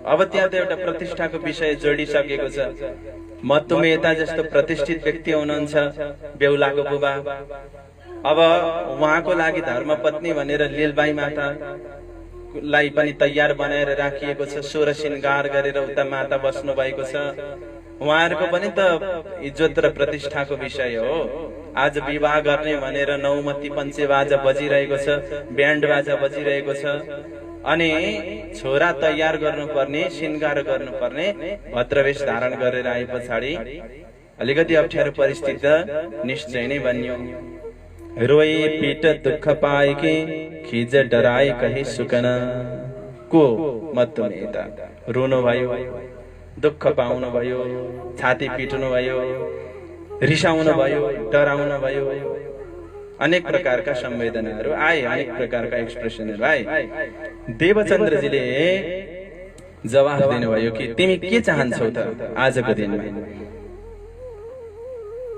अब त्यहाँ त एउटा प्रतिष्ठाको विषय जोडिसकेको छ। मत्तु मेहता जस्तो प्रतिष्ठित व्यक्ति हुनुहुन्छ, बेहुलाको बुबा। अब उहाँको लागि धर्मपत्नी भनेर लीलबाई मातालाई पनि तयार बनाएर राखिएको छ। सोह्र श्रृंगार गरेर उता माता बस्नु भएको छ। उहाँहरूको पनि त इज्जत र प्रतिष्ठाको विषय हो। आज विवाह गर्ने भनेर नौमती पञ्चे बाजा बजिरहेको छ, ब्यान्ड बाजा बजिरहेको छ। अनि छोरा तयार गर्नुपर्ने, श्रृंगार गर्नुपर्ने, भद्रवेश धारण गरेर आए पछाडि अलिकति अप्ठ्यारो परिस्थिति निश्चय नै बन्यो। रोए पीट दुख पाए के खिज डराए कहीं सुकन। को मत्तु मेहता रोनु भयो, दुख पाउनु भयो, छाती पिट्नु भयो, रिसाउनु भयो, डराउनु भयो। अनेक प्रकारका संवेदनाहरू आए, अनेक प्रकारका एक्सप्रेसनहरू आए। देवचन्द्रजीले जवाफ दिनुभयो कि तिमी के चाहन्छौ त आजको दिनमा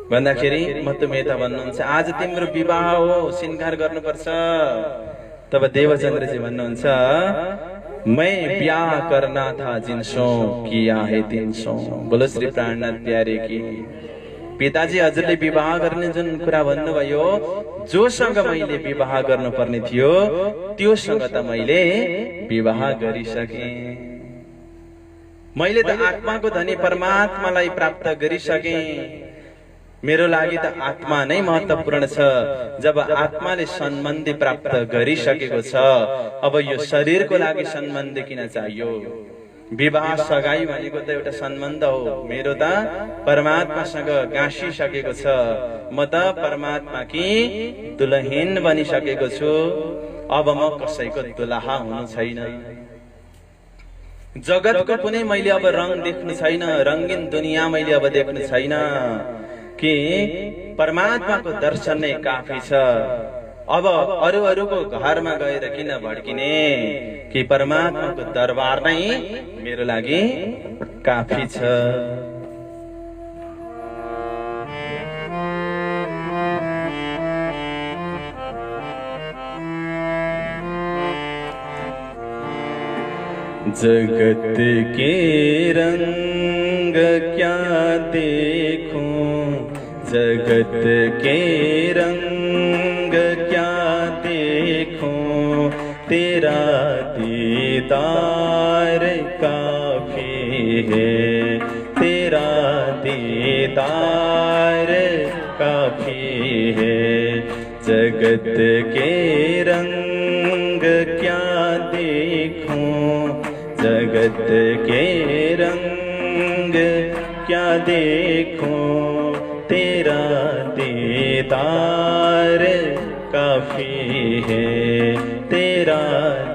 भन्दाखेरि मत्तु मेहता भन्नुहुन्छ, आज तिम्रो विवाह हो, श्रृंगार गर्नुपर्छ। तब देवचन्द्रजी भन्नुहुन्छ, मैं ब्याह करना था जिनसों किया है तिनसों। बोलो श्री प्राणनाथ प्यारे की। पिताजी हजुरले विवाह गर्ने जुन कुरा भन्नुभयो, जोसँग मैले विवाह गर्नुपर्ने थियो त्योसँग त मैले विवाह गरिसके। मैले त आत्माको धनी परमात्मालाई प्राप्त गरिसके। मेरो लागि त आत्मा नै महत्त्वपूर्ण छ। जब आत्माले सम्बन्धी प्राप्त गरिसकेको छ, अब यो शरीरको लागि सम्बन्धी किन चाहियो? विवाह सगाई भनेको त एउटा सम्बन्ध हो। मेरो त परमात्मासँग गाँसिसकेको छ। म त परमात्मा कि दुलहिन बनिसकेको छु। अब म कसैको दुलहा हुनु छैन। जगतको कुनै मैले अब रङ देख्नु छैन, रंगीन दुनिया मैले अब देख्नु छैन। कि परमात्माको दर्शन नै काफी छ। अब अरूको घरमा गएर किन भड्किने, कि परमात्माको दरबार नै मेरो लागि काफी छ। जगत के रंग क्या देखूं, जगत के रंग क्या देखूं, तेरा दीदार काफी है, तेरा दीदार काफी है। जगत के रंग क्या देखूं, जगत के रंग क्या देखूं, तेरा दीदार काफी है, तेरा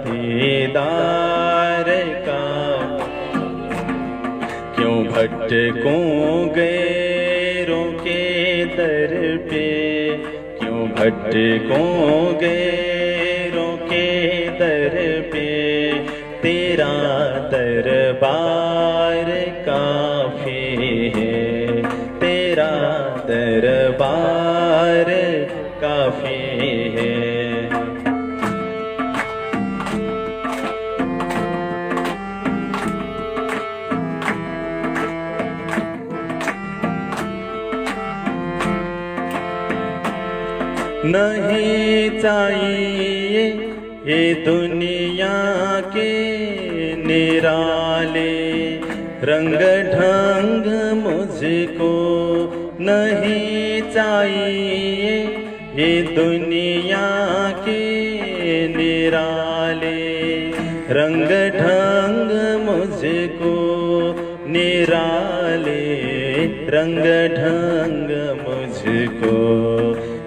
दीदार काफी। क्यों भटकूं गैरों के दर पे, क्यों भटकूं गैरों के दर पे, तेरा दरबार काफी है, तेरा दरबार काफी है। नहीं चाहिए ये दुनिया के निराले रंग ढंग मुझको, नहीं चाहिए ये दुनिया के निराले रंग ढंग मुझको, निराले रंग ढंग मुझको,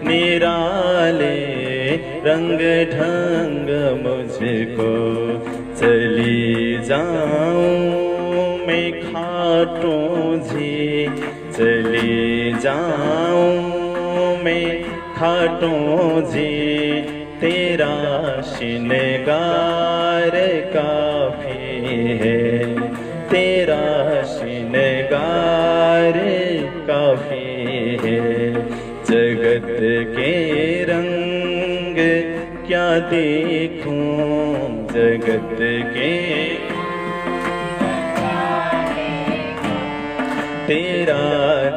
निराले रंग ढंग मुझको। चली जाऊं मैं खाटूं जी, चली जाऊं मैं खाटूं जी, तेरा श्रृंगार काफी है, तेरा श्रृंगार काफी है। जगत के रंग क्या देखूं, जगत के तेरा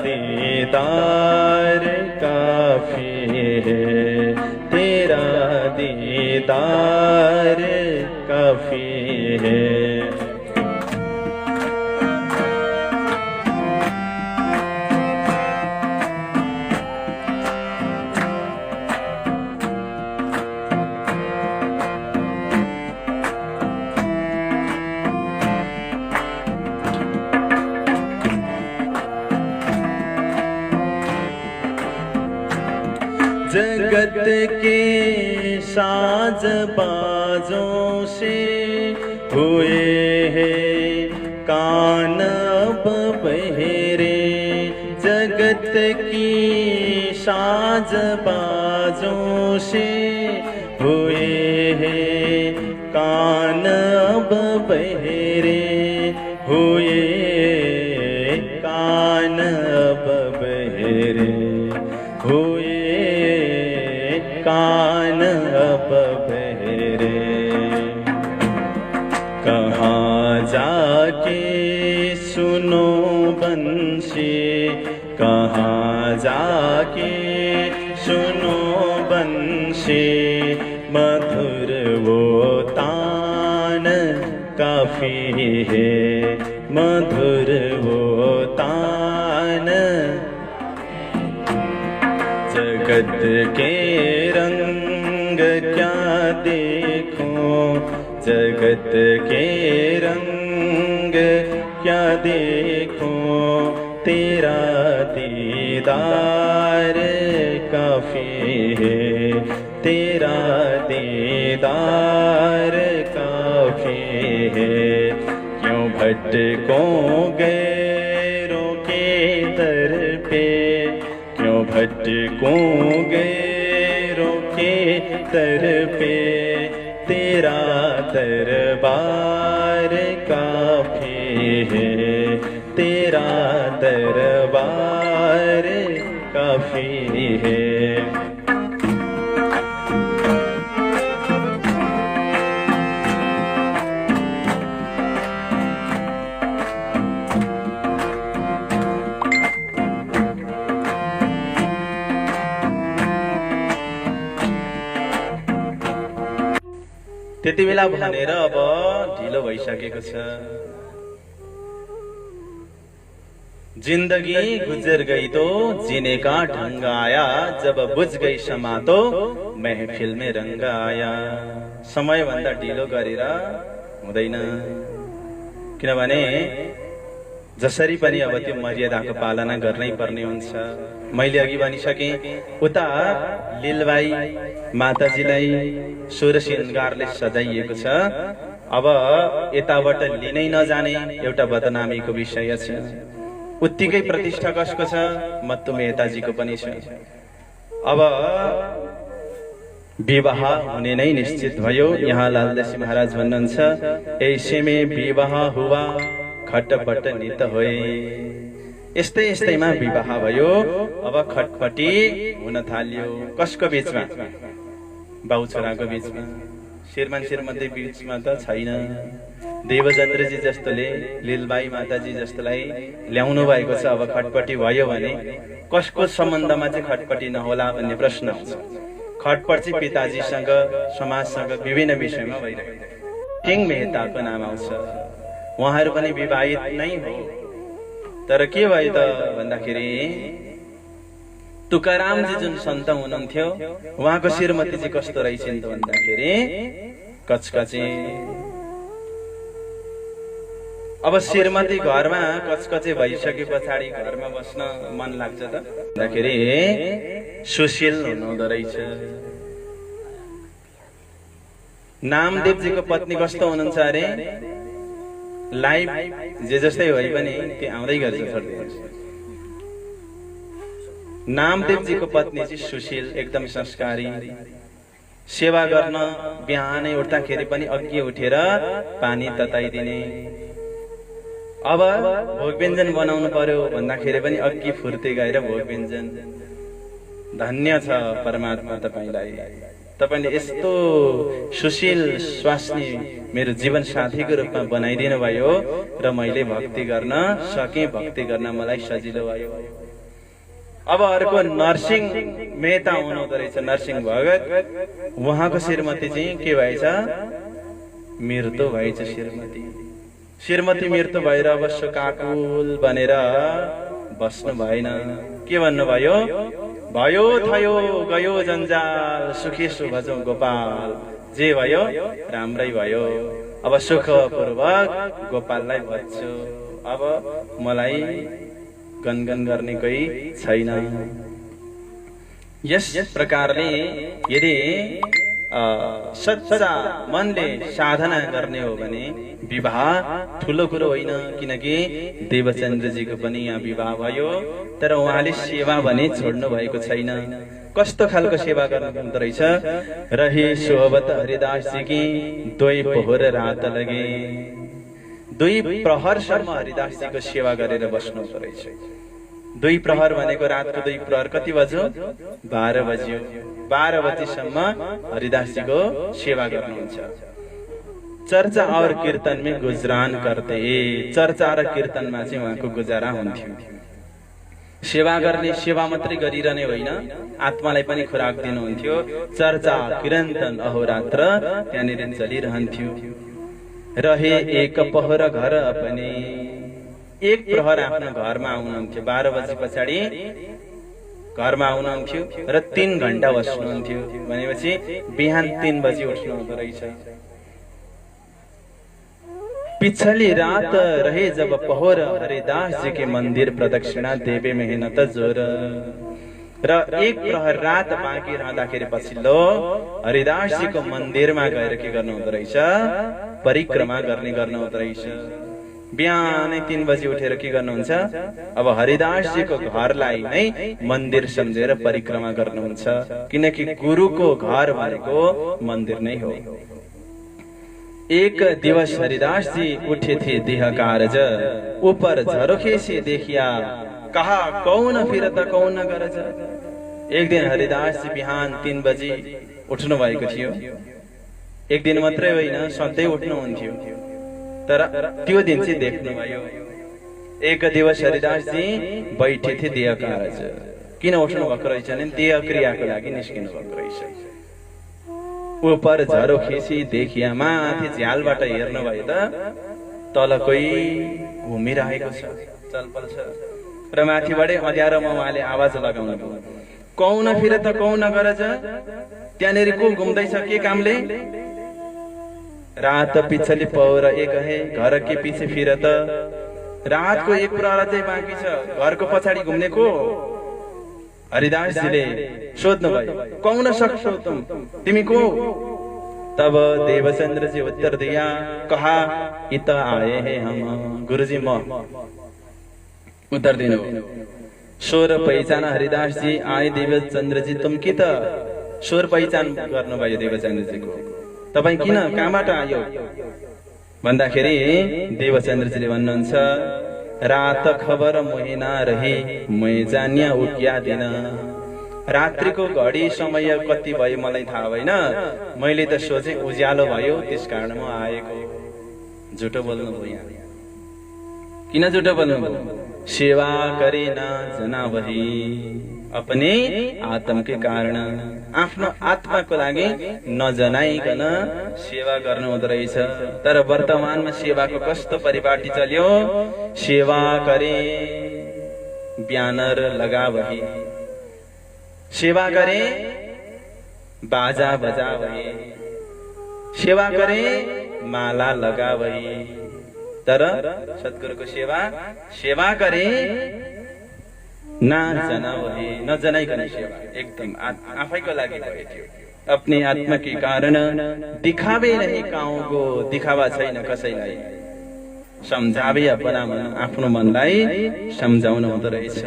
दीदार काफी है, तेरा दीदार काफी है। जगत के साज बाजों से हुए हैं कान अब बहरे, जगत की साज बाजों से हुए हैं कान अब बहरे, हुए कान अब बहरे, हुए कान अब बहरे। कहाँ जाके सुनो बंसी, कहाँ जाके सुनो बंसी, मधुर वो तान काफी है, मधुर वो तान। जगत के रंग क्या देखूं, जगत के रंग क्या देखूं, तेरा दीदार काफी है, तेरा दीदार काफी है। क्यों भटकूं गैरों के दर पे, क्यों भटकूं गैरों के दर पे, तेरा दरबार काफी है, तेरा दरबार काफी है। त्यति बेला भनेर अब ढिलो भइसकेको छ। जिंदगी गुजर गई तो जीने का ढंग आया, जब बुझ गई क्षमा तो महफिल में रंग आया। समय भन्दा ढिलो गरेर हुँदैन, किनभने जसरी पनि अब त्यो मर्यादाको पालना गर्नै पर्ने हुन्छ। मैले अघि भनिसके उता लीलबाई माताजीलाई सोह्र श्रृंगारले सजाइएको छ। अब यताबाट लिनै नजाने एउटा बदनामीको विषय छ। उत्तिकै प्रतिष्ठा कसको छ? मत्तु मेहताजीको पनि छ। अब विवाह हुने नै निश्चित भयो। यहाँ लालदासी महाराज भन्नुहुन्छ, ऐसे में विवाह हुआ खटपट नित होए। यस्तै यस्तैमा विवाह भयो। अब खटपटी हुन थाल्यो। कसको बीचमा? बाउ छोराको बीचमा। श्रीमान श्रीमती बीचमा त छैन। देवचन्द्रजी जस्तोले लीलबाई माताजी जस्तोलाई ल्याउनु भएको छ। अब खटपटी भयो भने कसको सम्बन्धमा चाहिँ खटपटी नहोला भन्ने प्रश्न आउँछ। खटपट चाहिँ पिताजीसँग, समाजसँग, विभिन्न विषयमा भइरहेको। किङ मेहताको नाम आउँछ। उहाँहरू पनि विवाहित नै हो, तर के भयो त भन्दाखेरि तुकारामजी जुन सन्त हुनुहुन्थ्यो उहाँको श्रीमती चाहिँ कस्तो रहेछन् त भन्दाखेरि कचकचे। अब श्रीमती घरमा कचकचे भइसके पछाडि घरमा बस्न मन लाग्छ त भन्दाखेरि सुशील हुनुहुँदो रहेछ। नामदेवजीको पत्नी कस्तो हुनुहुन्छ अरे? लाइफ जे जस्तै भए पनि त्यो आउँदै गर्छ, छोड्दिन्छ। नामदेवजीको पत्नी चाहिँ सुशील, एकदम संस्कारी। सेवा गर्न बिहानै उठ्दाखेरि पनि अघि उठेर पानी तताइदिने। अब भोग व्यञ्जन बनाउनु पर्यो भन्दाखेरि पनि अघि फुर्ते गएर भोग व्यञ्जन। धन्य छ परमात्मा तपाईलाई, तपाईले यस्तो सुशील स्वास्नी मेरो जीवन साथीको रूपमा बनाइदिनु भयो र मैले भक्ति गर्न सके। भक्ति गर्न मलाई सजिलो भयो। अब अर्को नरसिंह मेहता हुनुहुँदो रहेछ, नरसिंह भगत। उहाँको श्रीमती चाहिँ के भएछ? मृत्यु भएछ श्रीमती। श्रीमती मृत्यु भएर अब शोकाकुल बनेर बस्नु भएन। के भन्नुभयो? भयो थयो गयो जन्जाल, सुखी सुभजौ गोपाल। जे भयो राम्रै भयो। अब सुखपूर्वक गोपाललाई भज्छु। अब मलाई गनगन गर्ने कोही छैन। यस प्रकारले यदि सच्चा मनले साधना गर्ने हो भने विवाह ठुलो कुरो होइन। किनकि देवचन्द्रजीको पनि यहाँ विवाह भयो, तर उहाँले सेवा भने छोड्नु भएको छैन। कस्तो खालको सेवा गर्नुहुँदो रहेछ? रहे सोहबत हरिदासजी की दुई पोहर रात लगे। 2 प्रहरसम्म हरिदासजीको सेवा गरेर बस्नुहुँदो रहेछ। 2 प्रहर भनेको रातको 2 प्रहर कति बज्यो? 12 बज्यो। 12 बजेसम्म हरिदासजीको सेवा गर्नुहुन्छ। चर्चा और कीर्तन में गुजरान करते। चर्चा र कीर्तनमा चाहिँ उहाँको गुजारा हुन्थ्यो। सेवा गर्ने, सेवा मात्रै गरिरहने होइन, आत्मालाई पनि खुराक दिनुहुन्थ्यो। चर्चा कीर्तन अहोरात्र त्यहाँनिर चलिरहन्थ्यो। रहे एक पहर घर पनि। 1 प्रहर आफ्नो घरमा आउनुहुन्थ्यो। 12 बजे पछाडि घरमा आउनुहुन्थ्यो र 3 घण्टा बस्नुहुन्थ्यो। भनेपछि बिहान 3 बजे उठ्नु हुँदो रहेछ। पिछली रात रहे जब पहर, हरिदास जी के मंदिर प्रदक्षिणा देवे मेहनत जोर। र 1 प्रहर रात बाँकी रहँदाखेरि पछिल्लो हरिदास जी को मन्दिरमा गएर के गर्नु हुँदो रहेछ? परिक्रमा गर्ने गर्नु हुँदो रहेछ। बिहानै 3 बजे उठेर के गर्नुहुन्छ? अब हरिदास जी को घरलाई नै मन्दिर सम्झेर परिक्रमा गर्नुहुन्छ। किनकि गुरुको घर भनेको मन्दिर नै हो। एक दिवस हरिदास जी उठे थे देह कारज, ऊपर झरोखे से देखिया, कहा कौन फिरत कौन गरज। एक दिन हरिदास जी बिहान 3 बजे उठ्नु भएको थियो। एक दिन मात्रै होइन, सधैँ उठ्नुहुन्थ्यो। तर त्यो दिन चाहिँ देख्नुभयो। एक दिवस हरिदास जी बैठे थे देह कारज। किन उठ्नु भएको रहेछ भने देह क्रियाको लागि निस्किनु भएको रहेछ। उपर झरो खिसी देखिया माथि झ्यालबाट हेर्नु भयो त तल कोही घुमिरहेको छ, चलपल छ। र माथिबाटै अँध्यारोमा उहाँले आवाज लगाउनु भयो, कौन फिर त कौन गरज, त्यहाँनेरि को घुम्दैछ के कामले? रात पिछली पौर एक है घर के पछि फिर त, रातको एक प्रहर चाहिँ बाँकी छ, घरको पछाडि घुम्ने को? हरिदासजीले सोध्नु भयो, कौन सक्छौ तिमी को? तब देवचंद्र जी उत्तर दिया, कहा इत आए हैं हम। गुरुजी म उत्तर दिनु, स्वर पहिचान हरिदास जी आए देवचंद्र जी तुम कि त? स्वर पहिचान गर्नुभयो देवचंद्र जी को। तपाई किन कहाँबाट आयो भन्दाखेरि देवचंद्र जीले भन्नुहुन्छ, रात खबर महिना रही मै जान्या उक्या दिन। रात्रिको घडी समय कति भयो मलाई थाहा भएन, मैले त सोचे उज्यालो भयो त्यसकारण म आएको। झुटो बोल्नु भयो यहाँ। किन झुटो बोल्नु भयो? सेवा करे न जना वही अपने आत्म के कारण, आफ्नो आत्माको लागि नजनाइकन सेवा गर्नु हुँदो रहेछ। तर वर्तमानमा सेवाको कस्तो परिपाटी चल्यो, सेवा करे ब्यानर लगा वही, सेवा करे बाजा बजा वही, सेवा करे माला लगा वही। तर सद्गुरुको सेवा, सेवा करे ना जना वही, नजनाइकन सेवा एकदम आफैको लागि भयो थियो। अपने आत्मा के कारण दिखावे नहीं काउँ को, दिखावा छैन कसैलाई, सम्झावे अपना मन, आफ्नो मनलाई सम्झाउनु हुँदो रहेछ।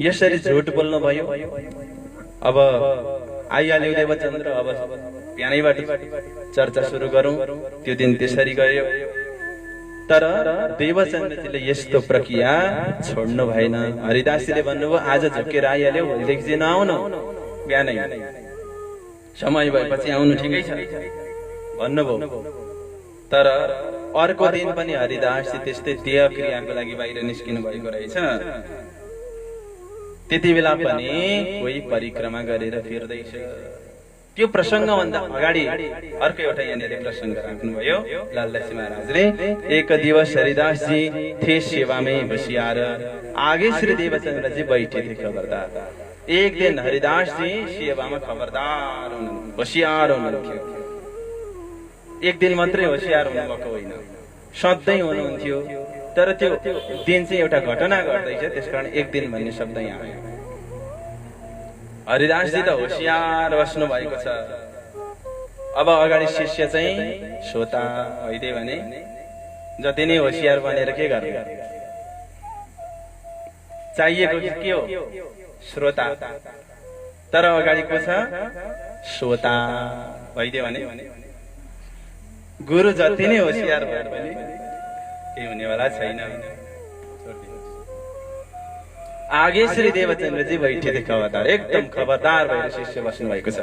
यसरी झुट बोल्नु भयो। अब आइहाल्यो देवचंद्र, अब बिहानैबाट चर्चा सुरु गरौं। त्यो दिन त्यसरी गयो। तर देवचंद्रजीले यस्तो प्रक्रिया छोड्नु भएन। हरिदासजीले भन्नुभयो, आज झुकेर आइहाल्यो, भोलिदेखि चाहिँ नआउनु, बिहानै समय भएपछि आउनु ठिकै छ भन्नुभयो। तर अर्को दिन पनि हरिदासजी त्यस्तै देह क्रियाको लागि बाहिर निस्किनु भएको रहेछ। त्यति बेला पनि कोही परिक्रमा गरेर फिर्दैछ। त्यो प्रसंगभन्दा अगाडि अर्को एउटा यहाँनिर प्रसंग राख्नुभयो लालदासी महाराजले। एक दिवस हरिदास जी थे सेवा में होशियार, आगे श्री देवचंद्र जी बैठे थे खबरदार। एक दिन हरिदास जी सेवामा खबरदार होशियार हुनुहुन्थ्यो। एक दिन मात्रै होशियार हुनुभएको होइन, सधैँ हुनुहुन्थ्यो। तर त्यो दिन चाहिँ एउटा घटना घट्दैछ, त्यसकारण एक दिन भन्ने शब्द यहाँ आयो। हरिदास जी त होशियार बस्नु भएको छ। अब अगाडि शिष्य चाहिँ श्रोता भइदिए भने जति नै होशियार बनेर के गर्ने, चाहिएको के हो? श्रोता। तर अगाडि को छ? श्रोता भइदिए भने गुरु जति नै होशियार भए पनि केही हुनेवाला छैन। आगे श्री देवचंद्र जी बैठे थे खबरदार, एकदम खबरदार भएर शिष्य बस्नु भएको छ।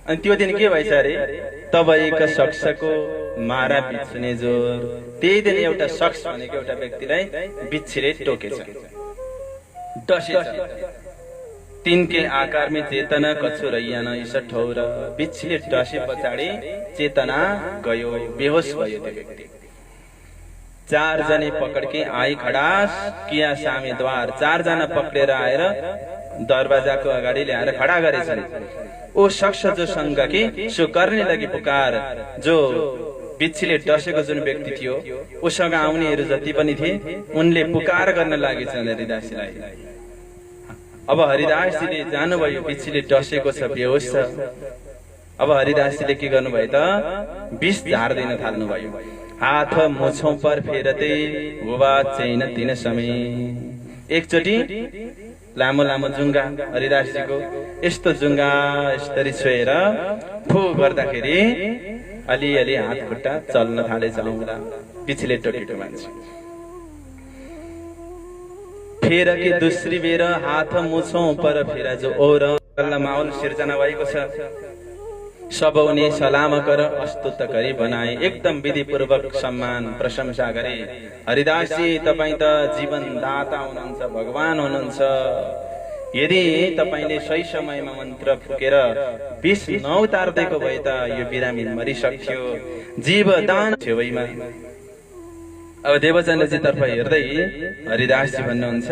अनि त्यो दिन के भएछ अरे, तब एक शख्सको मारा बिच्छुने जोर। त्यही दिन एउटा शख्स भनेको एउटा व्यक्तिलाई बिच्छीले टोकेछ, डसेछ। तिनके आकार में चेतना कछु रहिएन इस ठौर। बिच्छीले डसे पछाडि चेतना गयो, बेहोस भयो त्यो व्यक्ति। चार जने पकड़ के आई खडास किया सामे द्वार। चार जना पकड़ेर आएर दरवाजाको अगाडि ल्याएर खडा गरेछन्। ओ शख्स जो संग के सो गर्ने लगी पुकार। जो बिच्छीले डसेको जुन व्यक्ति थियो उसँग आउनेहरू जति पनि थिए उनले पुकार गर्न लागेछन् हरिदासजीलाई। अब हरिदासजीले जानुभयो बिच्छीले डसेको छ, बेहोस छ। अब हरिदासजीले के गर्नुभयो त, विष झार्दिन थाल्नुभयो। हाथ मुछौं पर फेरते हुआ चैन तीन समय। एकचोटि लामो लामो जुङ्गा हरिदासजीको यस्तो जुङ्गा यसरी छोएर फु गर्दाखेरि अलिअलि हात खुट्टा चल्न थाले। जाउँला पिछले टोकेको मान्छे। फेर कि दूसरी बेर हात मुछौं पर फेर जो और माहौल सिर्जना भएको छ। सब उन्हें सलाम कर अस्तुत करी बनाए। एकदम विधि पूर्वक सम्मान प्रशंसा गरे। हरिदास जी तपाई त जीवन दाता हुनुहुन्छ, भगवान हुनुहुन्छ, यदि तपाईले सही समयमा मन्त्र फुकेर विष नउतार्दैको भए त यो बिरामी मरिसक्थ्यो, जीवदान छेउमा। अब देवचन्द्रजी तर्फ हेर्दै हरिदासजी भन्नुहुन्छ,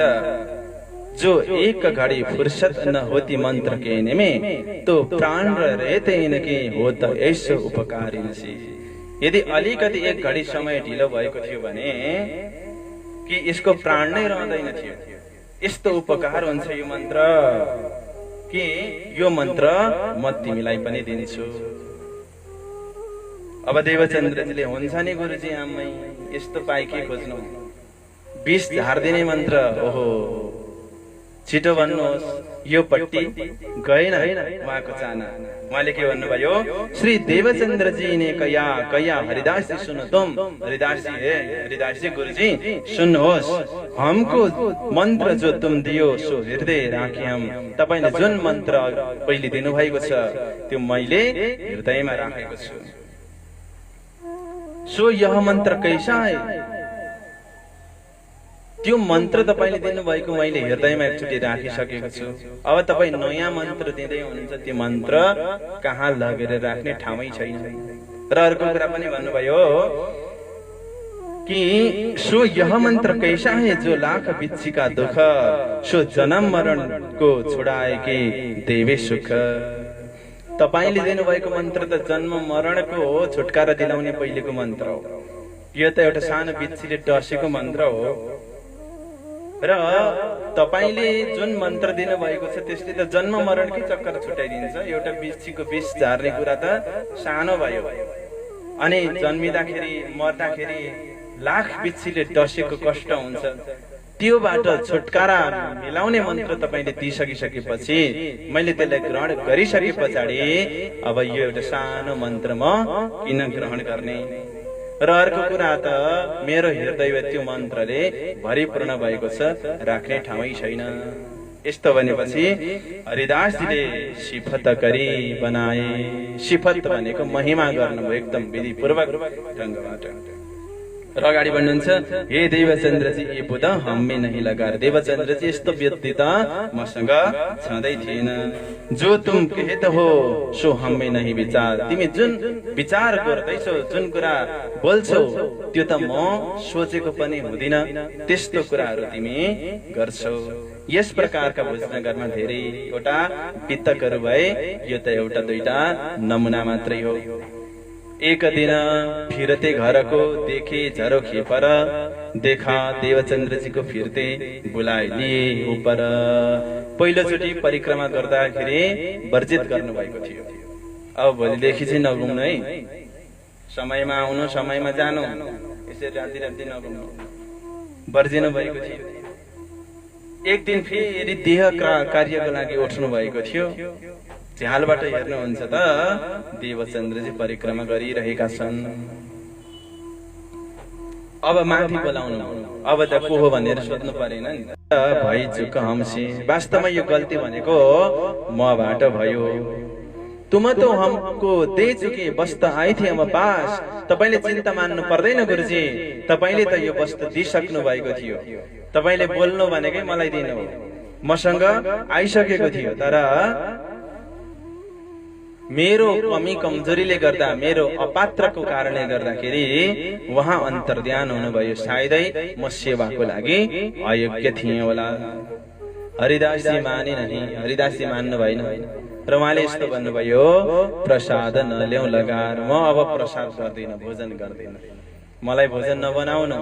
जो एक घड़ी फुर्सत न होती मंत्र कहने में तो प्राण रहते इनके हो त ऐसो उपकारी नसी। यदि अलिकति एक घड़ी समय ढिलो भएको थियो भने कि यसको प्राण नै रहँदैन थियो। यस्तो उपकार हुन्छ यो मन्त्र कि यो मन्त्र म तिमीलाई पनि दिन्छु। अब देवचन्द्रजीले हुन्छ नि गुरुजी आमै यस्तो पाए के खोज्नु, विष झार्दिने मन्त्र, ओहो छिटो भन्नुहोस्, यो पट्टी गएन उहाँको चाना। उहाँले के भन्नुभयो, श्री देवचन्द्रजी ने कया कया हरिदास जी सुनो तुम। हरिदास जी है, हरिदास जी गुरुजी सुन्नुहोस्, हमको मन्त्र जो तुम दियो सो हृदय राखे हम। तपाईले जुन मन्त्र पहिले दिनु भएको छ त्यो मैले हृदयमा राखेको छु। सो यह मन्त्र कैसा है, त्यो मन्त्र तपाईले दिनु भएको मैले हृदयमा एकचोटि राखिसकेको छु। अब तपाई नयाँ मन्त्र दिँदै हुनुहुन्छ, त्यो मन्त्र कहाँ लगेर राख्ने ठाउँै छैन। र अर्को कुरा पनि भन्नुभयो कि सो यह मन्त्र कैसा है जो लाख बिच्छी का दुख सो जन्म मरण को छुड़ाए के देवे सुख। तपाईले दिनु भएको मन्त्र त जन्म मरणको छुटकारा दिलाउने पहिलेको मन्त्र हो। यो त एउटा सानो बिच्छीले टसेको मन्त्र हो। र तपाईले जुन मन्त्र दिनु भएको छ त्यसले त जन्म मरणकै चक्कर छुटाइदिन्छ। एउटा बिच्छीको विष झार्ने कुरा त सानो भयो, अनि जन्मिँदाखेरि मर्दाखेरि लाख बिच्छीले टसेको कष्ट हुन्छ, त्योबाट छुटकारा मिलाउने मन्त्र तपाईले दिइसकिसकेपछि मैले त्यसलाई ग्रहण गरिसके पछाडि अब यो एउटा सानो मन्त्र म किन ग्रहण गर्ने। र अर्को कुरा त मेरो हृदय त्यो मन्त्रले भरिपूर्ण भएको छ, राख्ने ठाउँै छैन। यस्तो भनेपछि हरिदासजीले सिफत गरी बनाए। सिफत भनेको महिमा गर्नुभयो एकदम विधिपूर्वक ढंगबाट। र अगाडि भन्नुहुन्छ, हे देवचन्द्रजी ये बुध हम्मे नहीं लगा। देवचन्द्रजी यस्तो व्यक्ति त मसँग छँदै थिएन। जो तुम कहत हो सो हम्मे नहीं विचार। तिमी जुन विचार गर्दैछौ, जुन कुरा बोल्छौ त्यो त म सोचेको पनि हुँदिन, त्यस्तो कुराहरू तिमी गर्छौ। यस प्रकारका भोजनगरमा धेरैवटा वित्तकहरू भए, यो त एउटा दुईटा नमुना मात्रै हो। एक दिन फिरते घर को देखे झरो खेपर, देखा देवचन्द्रजी को फिरते बुलाए लिए ऊपर। पहिलोचोटि परिक्रमा गर्दाखेरि वर्जित गर्नु भएको थियो। अब भोलिदेखि चाहिँ नघुम्नु है, समयमा आउनु समयमा जानु, यसरी राति राति नघुम्नु, वर्जिनु भएको थियो। एक दिन फेरि देह कार्यको लागि उठ्नु भएको थियो। झ्यालबाट हेर्नुहुन्छ त देवचन्द्रजी परिक्रमा गरिरहेका छन्। अब माथि बोलाउनु, अब त को हो भनेर सोध्नु परेन नि। भाइ चुक हमसे, वास्तवमा यो गल्ती भनेको मबाट भयो। तुम तो हमको दे चुके, वस्तु आई थी हम पास। तपाईले चिन्ता मान्नु पर्दैन गुरुजी, तपाईले त यो वस्तु दिइसक्नु भएको थियो। तपाईले बोल्नु भनेकै मलाई दिनु, मसँग आइसकेको थियो। तर मेरो कमी कमजोरीले गर्दा, मेरो अपात्रको कारणले गर्दाखेरि वहाँ अन्तर्ध्यान हुनुभयो। सायदै म सेवाको लागि अयोग्य थिएँ होला। हरिदासजी माने नहीं, हरिदासजी मान्नु भएन। र उहाँले यस्तो भन्नुभयो, प्रसाद नल्याउ लगार, म अब प्रसाद गर्दिन, भोजन गर्दिन, मलाई भोजन नबनाउनु,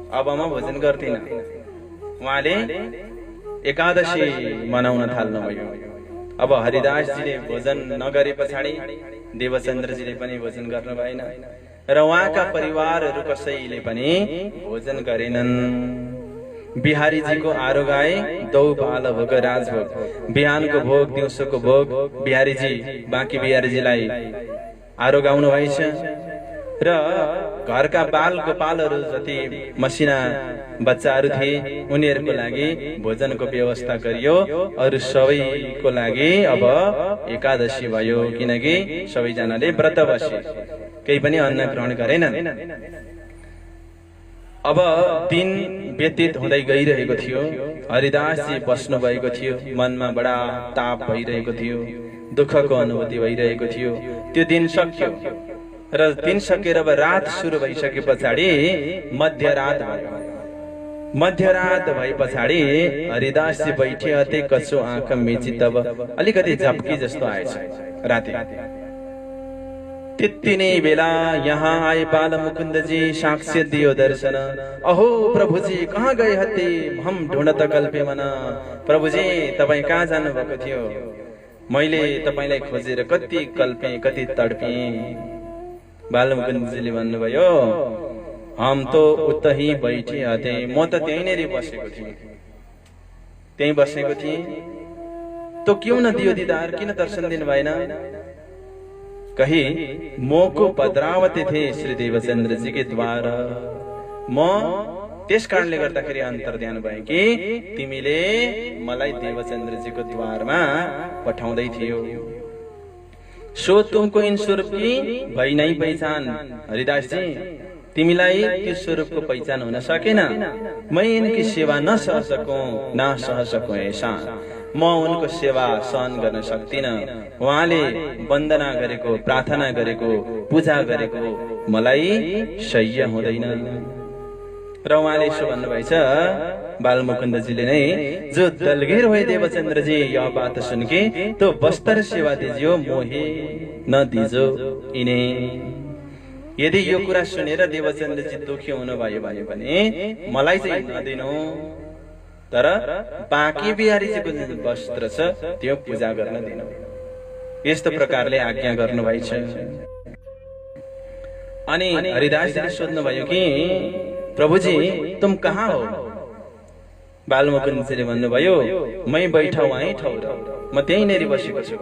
अब म भोजन गर्दिन। उहाँले एकादशी मनाउन थाल्नुभयो। अब हरिदासजीले भोजन नगरे पछाडि देवचन्द्रजीले पनि भोजन गर्नु भएन, र उहाँका परिवारहरू कसैले पनि भोजन गरेनन्। बिहारीजीको आरो गाए, दौ पाल भोग राजभोग। बिहानको भोग, दिउँसोको भोग बिहारीजी, बाँकी बिहारीजीलाई आरो गाउनु भएछ। र घरका बाल गोपालहरू जति मसिना बच्चाहरू थिए उनीहरूको लागि भोजनको व्यवस्था गरियो। अरू सबैको लागि अब एकादशी भयो, किनकि सबैजनाले व्रत बसे, केही पनि अन्न ग्रहण गरेनन्। अब दिन व्यतीत हुँदै गइरहेको थियो। हरिदासजी बस्नु भएको थियो, मनमा बडा ताप भइरहेको थियो, दुःखको अनुभूति भइरहेको थियो। त्यो दिन सक्यो र दिन सकेर अब रात सुरु भइसके पछाडि मध्यरात भयो। मध्यरात भए पछाडि हरिदासजी बैठे अते कसो आँखा मेची तब अलिकति झप्की जस्तो आएछ राति। त्यति नै बेला यहाँ आए बाल मुकुन्दजी, साक्ष्य दियो दर्शन। अहो प्रभुजी कहाँ गए हते, हम ढुँडत कल्पे मन। प्रभुजी तपाईँ कहाँ जानुभएको थियो, मैले तपाईँलाई खोजेर कति कल्पे कति तडपे। बाल मुकुन्दजीले भन्नुभयो, हम तो उतै बैठे हते, म त त्यहीँनेरि बसेको थिएँ, त्यहीँ बसेको थिएँ। तो क्यों न दियो दीदार, किन दर्शन दिनु भएन। कही मोको पधरावते थे श्री देवचन्द्र जी के द्वार। म त्यस कारणले गर्दाखेरि अन्तर्ध्यान भए कि तिमीले मलाई देवचन्द्र जी को द्वारमा पठाउँदै थियो। सो तुमको इन स्वरूप की भई नै पहिचान। हरिदास जी तिमीलाई त्यो स्वरूपको पहिचान हुन सकेन। मैं इनकी सेवा न सह सकूं ऐसा, म उनको सेवा सहन गर्न सक्दिन। उहाँले वन्दना गरेको, प्रार्थना गरेको, पूजा गरेको मलाई सह्य हुँदैन। र उहाँले यसो भन्नुभएछ बालमुकुन्दजीले नै, जो दलगीर हुए देवचन्द्र जी यह बात सुनके तो बस्तर सेवा दीजियो, मोहे न दीजो इन्हें। यदि यो कुरा सुनेर देवचन्द्र जी दुखी हुनुभयो भने पनि मलाई चाहिँ नदिनु, तर बाँकी बिहारीजीको जुन वस्त्र छ त्यो पूजा गर्न दिनु। यस्तो प्रकारले आज्ञा गर्नुभएछ। अनि हरिदासजीले सोध्नुभयो कि प्रभुजी तुम कहाँ हो। बालमुकुन्दजीले भन्नुभयो, मै बैठा वहीँ ठाउँ, म त्यहीँनेरि बसेको छु।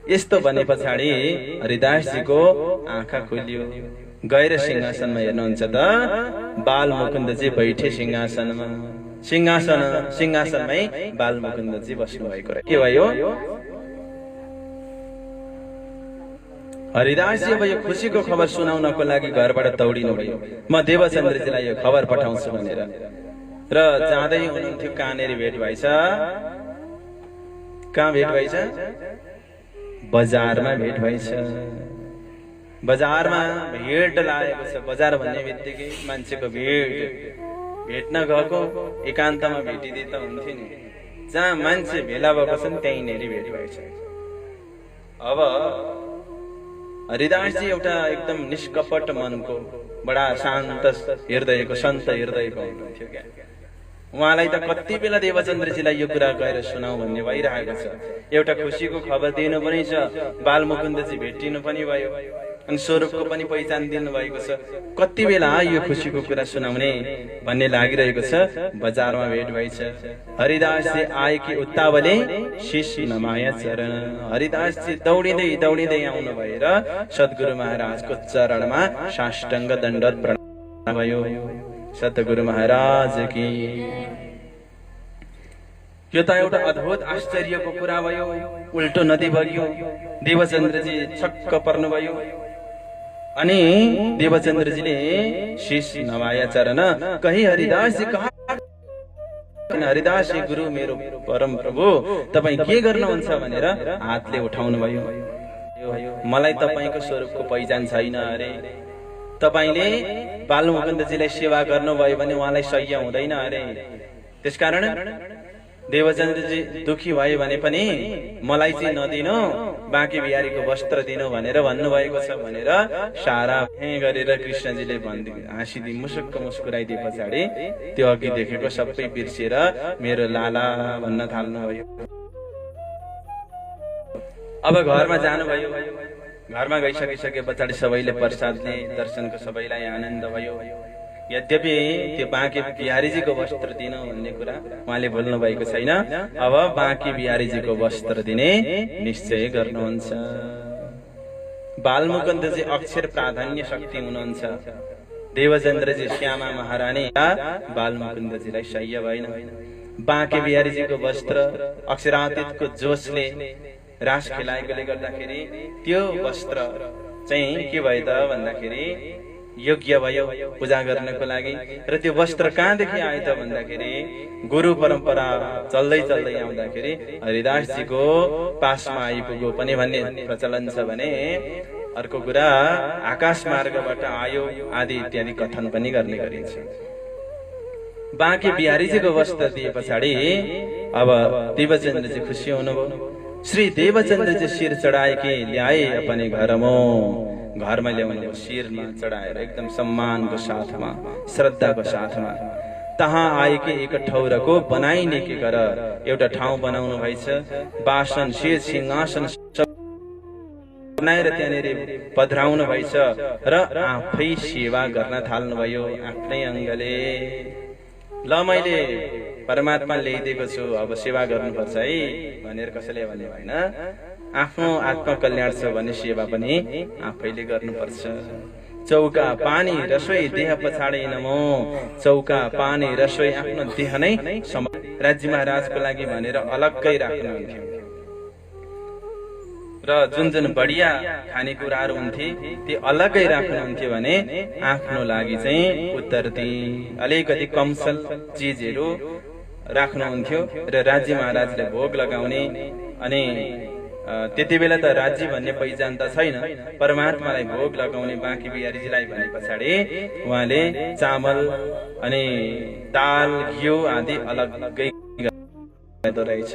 यस्तो भने पछाडि हरिदासजीको आँखा खुल्यो। गएर सिंहासनमा हेर्नुहुन्छ त बालमुकुन्दजी बैठे सिंहासनमा। सिंहासनमै बालमुकुन्दजी बस्नु भएको रह्यो। के भयो, हरिदासजी अब यो खुसीको खबर सुनाउनको लागि घरबाट दौडिनु भयो। म देवचन्द्रजीलाई यो खबर पठाउँछु भनेर। र जाँदै हुनुहुन्थ्यो, कहाँनेरि भेट भएछ। कहाँ भेट भएछ, बजारमा भेट भएछ। बजारमा भेट लागेको छ। बजार भन्ने बित्तिकै मान्छेको भेट्न गएको, एकान्तमा भेटिदिए त हुन्थ्यो नि। जहाँ मान्छे भेला भएको छन् त्यहीँनेरि भेट भएछ। अब हरिदासजी एउटा एकदम निष्कपट मनको, बडा शान्त हृदयको, सन्त हृदयको हुनुहुन्थ्यो क्या। उहाँलाई त कति बेला देवचन्द्रजीलाई यो कुरा गएर सुनाऊ भन्ने भइरहेको छ। एउटा खुसीको खबर दिनु पनि छ, बालमुकुन्दजी भेटिनु पनि भयो, अनि स्वरूपको पनि पहिचान दिनु भएको छ। कति बेला यो खुसीको कुरा सुनाउने भन्ने लागिरहेको छ। बजारमा भेट भएछ। हरिदासजी आएकी उत्तावले शीश नमाया चरण। हरिदासजी दौडिँदै आउनु भएर सद्गुरु महाराजको चरणमा साष्टाङ्ग दण्डवत प्रणाम भयो। सतगुरु महाराज की। यो त एउटा अद्भुत आश्चर्यको कुरा भयो। उल्टो नदी बग्यो। देवचन्द्रजी छक्क पर्नुभयो। अनि देवचन्द्रजीले शीश नमाया चरण। कही हरिदासजी कहाँ। हरिदासजी गुरु मेरो परम प्रभु तपाई के गर्नुहुन्छ भनेर हातले उठाउनु भयो। मलाई तपाईको स्वरूपको पहिचान छैन अरे। तपाईले बालमुकुन्दजीलाई सेवा गर्नुभयो भने उहाँलाई सह्य हुँदैन अरे। त्यसकारण देवचन्द्रजी दुखी भयो भने पनि मलाई चाहिँ नदिनु, बाँकी बिहारीको वस्त्र दिनु भनेर भन्नुभएको छ भनेर सारा गरेर कृष्णजीले हाँसिदिए, मुसुक्क मुस्कुराइदिए पछाडि त्यो अघि देखेको सबै बिर्सेर मेरो लाला भन्न थाल्नुभयो। अब घरमा जानुभयो। घरमा गइसके पछाडि सबैले प्रसाद दिए, दर्शनको सबैलाई आनन्द भयो। यद्यपि त्यो बाँकी बिहारीजीको वस्त्र दिनु भन्ने कुरा उहाँले बोल्नु भएको छैन। अब बाँकी बिहारीजीको वस्त्र दिने निश्चय गर्नुहुन्छ। बालमुकुन्दजी अक्षर प्राधान्य शक्ति हुनुहुन्छ। देवचन्द्रजी श्यामा महारानी बालमुकुन्दजीलाई सह्य भएन। बाँकी बिहारीजीको वस्त्र अक्षरातीतको जोशले रास खेलाएकोले गर्दाखेरि त्यो वस्त्र चाहिँ के भयो त भन्दाखेरि योग्य भयो पूजा गर्नको लागि। र त्यो वस्त्र कहाँदेखि आयो त भन्दाखेरि गुरु परम्परा चल्दै चल्दै आउँदाखेरि हरिदासजीको पासमा आइपुग्यो पनि भन्ने प्रचलन छ भने अर्को कुरा आकाश मार्गबाट आयो आदि इत्यादि कथन पनि गर्ने गरिन्छ। बाँके बिहारीजीको वस्त्र दिए पछाडि अब देवचन्द्रजी खुसी हुनुभयो। श्री देवचन्द्रजी शिर चढाए कि ल्याए अपने घरमा, घरमा ल्याउनु शिरमा चढाएर एकदम सम्मानको साथमा श्रद्धाको साथमा। तहाँ आएकी एक ठौरको बनाइने के गर एउटा ठाउँ बनाउनु भएछ। बासन शेष सिंहासन बनाएर त्यहाँनिर पधराउनु भएछ र आफै सेवा गर्न थाल्नुभयो आफ्नै अङ्गले। ल मैले परमात्मा ल्याइदिएको छु अब सेवा गर्नुपर्छ है भनेर कसैले भने होइन। आफ्नो आत्मकल्याण छ भने सेवा पनि आफैले गर्नुपर्छ। चौका पानी रसोई देह पछाडि नमो, चौका पानी रसोई आफ्नो देह नै राज्य महाराजको लागि भनेर अलग्गै राख्नुहुन्थ्यो। र जुन जुन बढिया खानेकुराहरू हुन्थे ती अलग्गै राख्नुहुन्थ्यो भने आफ्नो लागि चाहिँ उत्तरती अलिकति कमसल चिजहरू राख्नुहुन्थ्यो र राज्य महाराजले भोग लगाउने। अनि त्यति बेला त राज्य भन्ने पहिचान त छैन, परमात्मालाई भोग लगाउने बाँके बिहारीजीलाई भने पछाडि उहाँले चामल अनि दाल घिउ आदि अलग्गै गर्दो रहेछ।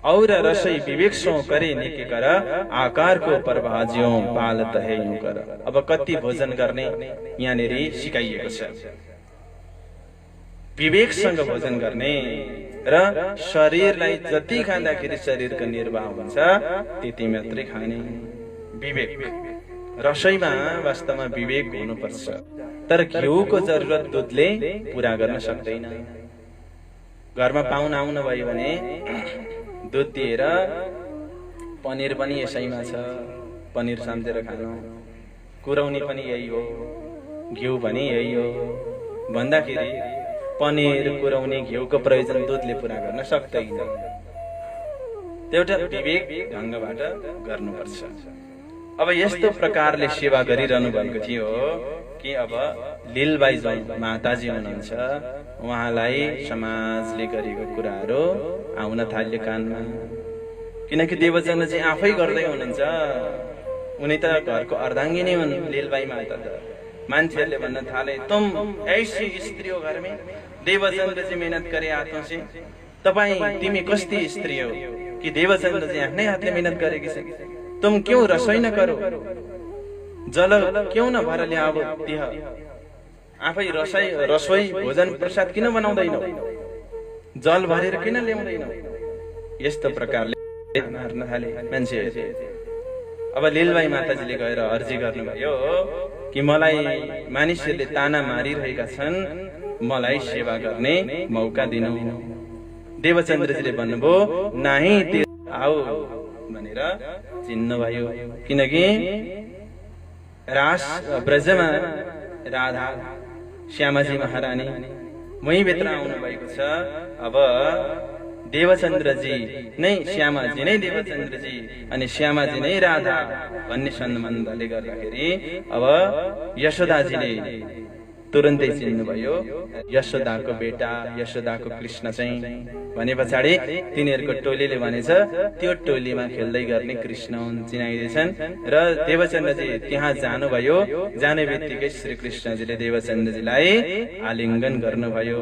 और रसोई विवेक सो करे निके कर आकार को प्रभाज्यो पालत है यूं कर। अब कति भोजन गर्ने यहाँनिर सिकाइएको छ। विवेकसँग भोजन गर्ने र शरीरलाई जति खाँदाखेरि शरीरको निर्वाह हुन्छ त्यति मात्रै खाने। विवेक रसोईमा वास्तवमा विवेक हुनुपर्छ। तर घिउको जरुरत दुधले पूरा गर्न सक्दैन। घरमा पाहुना आउनु भयो भने दुध दिएर पनिर पनि यसैमा छ, पनिर सम्झेर खानु, कुराउनी पनि यही हो, घिउ पनि यही हो भन्दाखेरि पनिर कुराउनी घिउको प्रयोजन दुधले पूरा गर्न सक्दैन। एउटा विवेक ढङ्गबाट गर्नुपर्छ। अब यस्तो प्रकारले सेवा गरिरहनु भएको थियो कि अब लीलबाई जो माताजी हुनुहुन्छ उहाँलाई समाजले गरेको कुराहरू आउन थाल्यो कानमा। किनकि देवचन्द्रजी आफै गर्दै हुनुहुन्छ, उनी त घरको अर्धाङ्गिनी हुन् लीलबाई माता। त मान्छेहरूले भन्न थाले तुम ऐसी स्त्री हो घर में, देवचन्द्रजी मेहनत करे हाथों से। तिमी कस्ती स्त्री हो कि देवचन्द्रजी आफ्नै हातले मेहनत गरेकी छन्। तुम क्यों रसोई न करो, जल क्यों न भर ल्याओ त्यह। आफै रसोई भोजन प्रसाद किन बनाउँदैनौ, जल भरेर किन ल्याउँदैनौ। यस्तो प्रकारले मार्न थाले मान्छे। अब लीलबाई माताजीले गएर अर्जी गर्नुभयो कि मलाई मानिसहरूले ताना मारिरहेका छन्, मलाई सेवा गर्ने मौका दिनु। देवचन्द्रजीले भन्नुभयो नाही आओ भनेर चिन्नुभयो। किनकि रास ब्रजमा राधा श्यामाजी महारानी मै भित्र आउनु भएको छ। अब देवचन्द्रजी नै श्यामाजी नै देवचन्द्रजी अनि श्यामाजी नै राधा भन्ने सम्बन्धले गर्दाखेरि अब यशोदाजीले तुरन्तै चिन्नुभयो यशोदाको बेटा यशोदाको कृष्ण चाहिँ। भने पछाडि तिनीहरूको टोलीले भनेछ त्यो टोलीमा खेल्दै गर्ने कृष्ण हुन् चिनाइदिएछन्। र देवचन्द्रजी त्यहाँ जानुभयो। जाने बित्तिकै श्री कृष्णजीले देवचन्द्रजीलाई आलिङ्गन गर्नुभयो।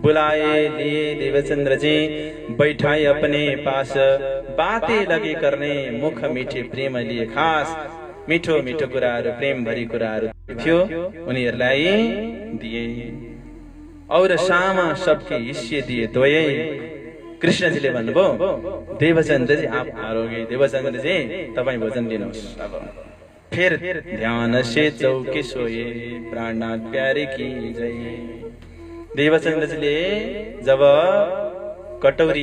बुलाए लिए देवचन्द्रजी बैठाए अपने पास, बातें लगे करने मुख मीठे प्रेम लिए खास। मिठो मिठो कुराहरू प्रेम भरी कुराहरू थियो उनीहरूलाई दिए। और सामा सबके हिस्से दिए द्वयै। कृष्णजीले भन्नुभयो देवचन्द्रजी आप आरोगे, देवचन्द्रजी तपाईँ भोजन लिनुहोस्। अब फिर ध्यान से चौके सोए प्राणनाथ प्यारे की जय। देवचन्द्रजीले जब कटौरी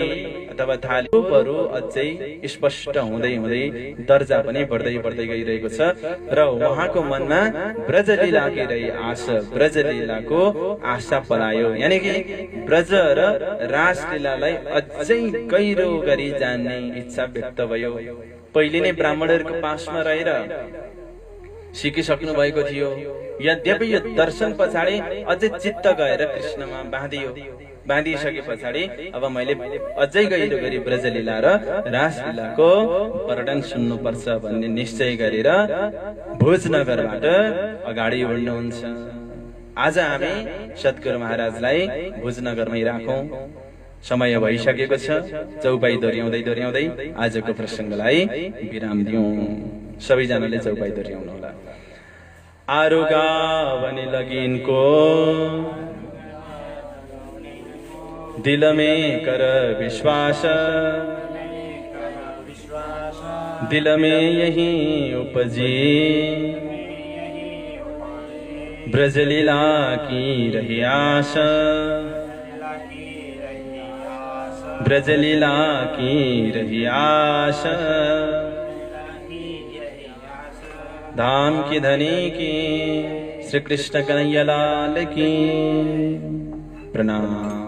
अथवा थालीहरू अझै स्पष्ट हुँदै हुँदै दर्जा पनि बढ्दै बढ्दै गइरहेको छ र उहाँको मनमा ब्रजलीलाकी रही आशा, ब्रजलीलाको आशा पलायो। यानि कि ब्रज र रासलीलालाई अझै गहिरो गरी जान्ने इच्छा व्यक्त भयो। पहिले नै ब्राह्मणहरूको पासमा रहेर सिकिसक्नु भएको थियो। यद्यपि यो दर्शन पछाडि अझै चित्त गएर कृष्णमा बाँधिसके पछाडि अब मैले अझै गहिरो गरी ब्रजलीला र रासलीलाको वर्णन सुन्नुपर्छ भन्ने निश्चय गरेर भोजनगरबाट अगाडि बढ्नुहुन्छ। आज हामी सद्गुरु महाराजलाई भोजनगरमै राखौं। समय भइसकेको छ। चौपाई दोहोर्याउँदै आजको प्रसङ्गलाई विराम दिउँ। सबैजनाले चौपाई दोहोर्याउनु होला। आरुगा भने लगिनको दिल में कर विश्वास, दिल में यही उपजी ब्रजलीला की रही आस, ब्रजलीला की रही आस। धाम की धनी की श्री कृष्ण कन्हैया लाल की। प्रणाम।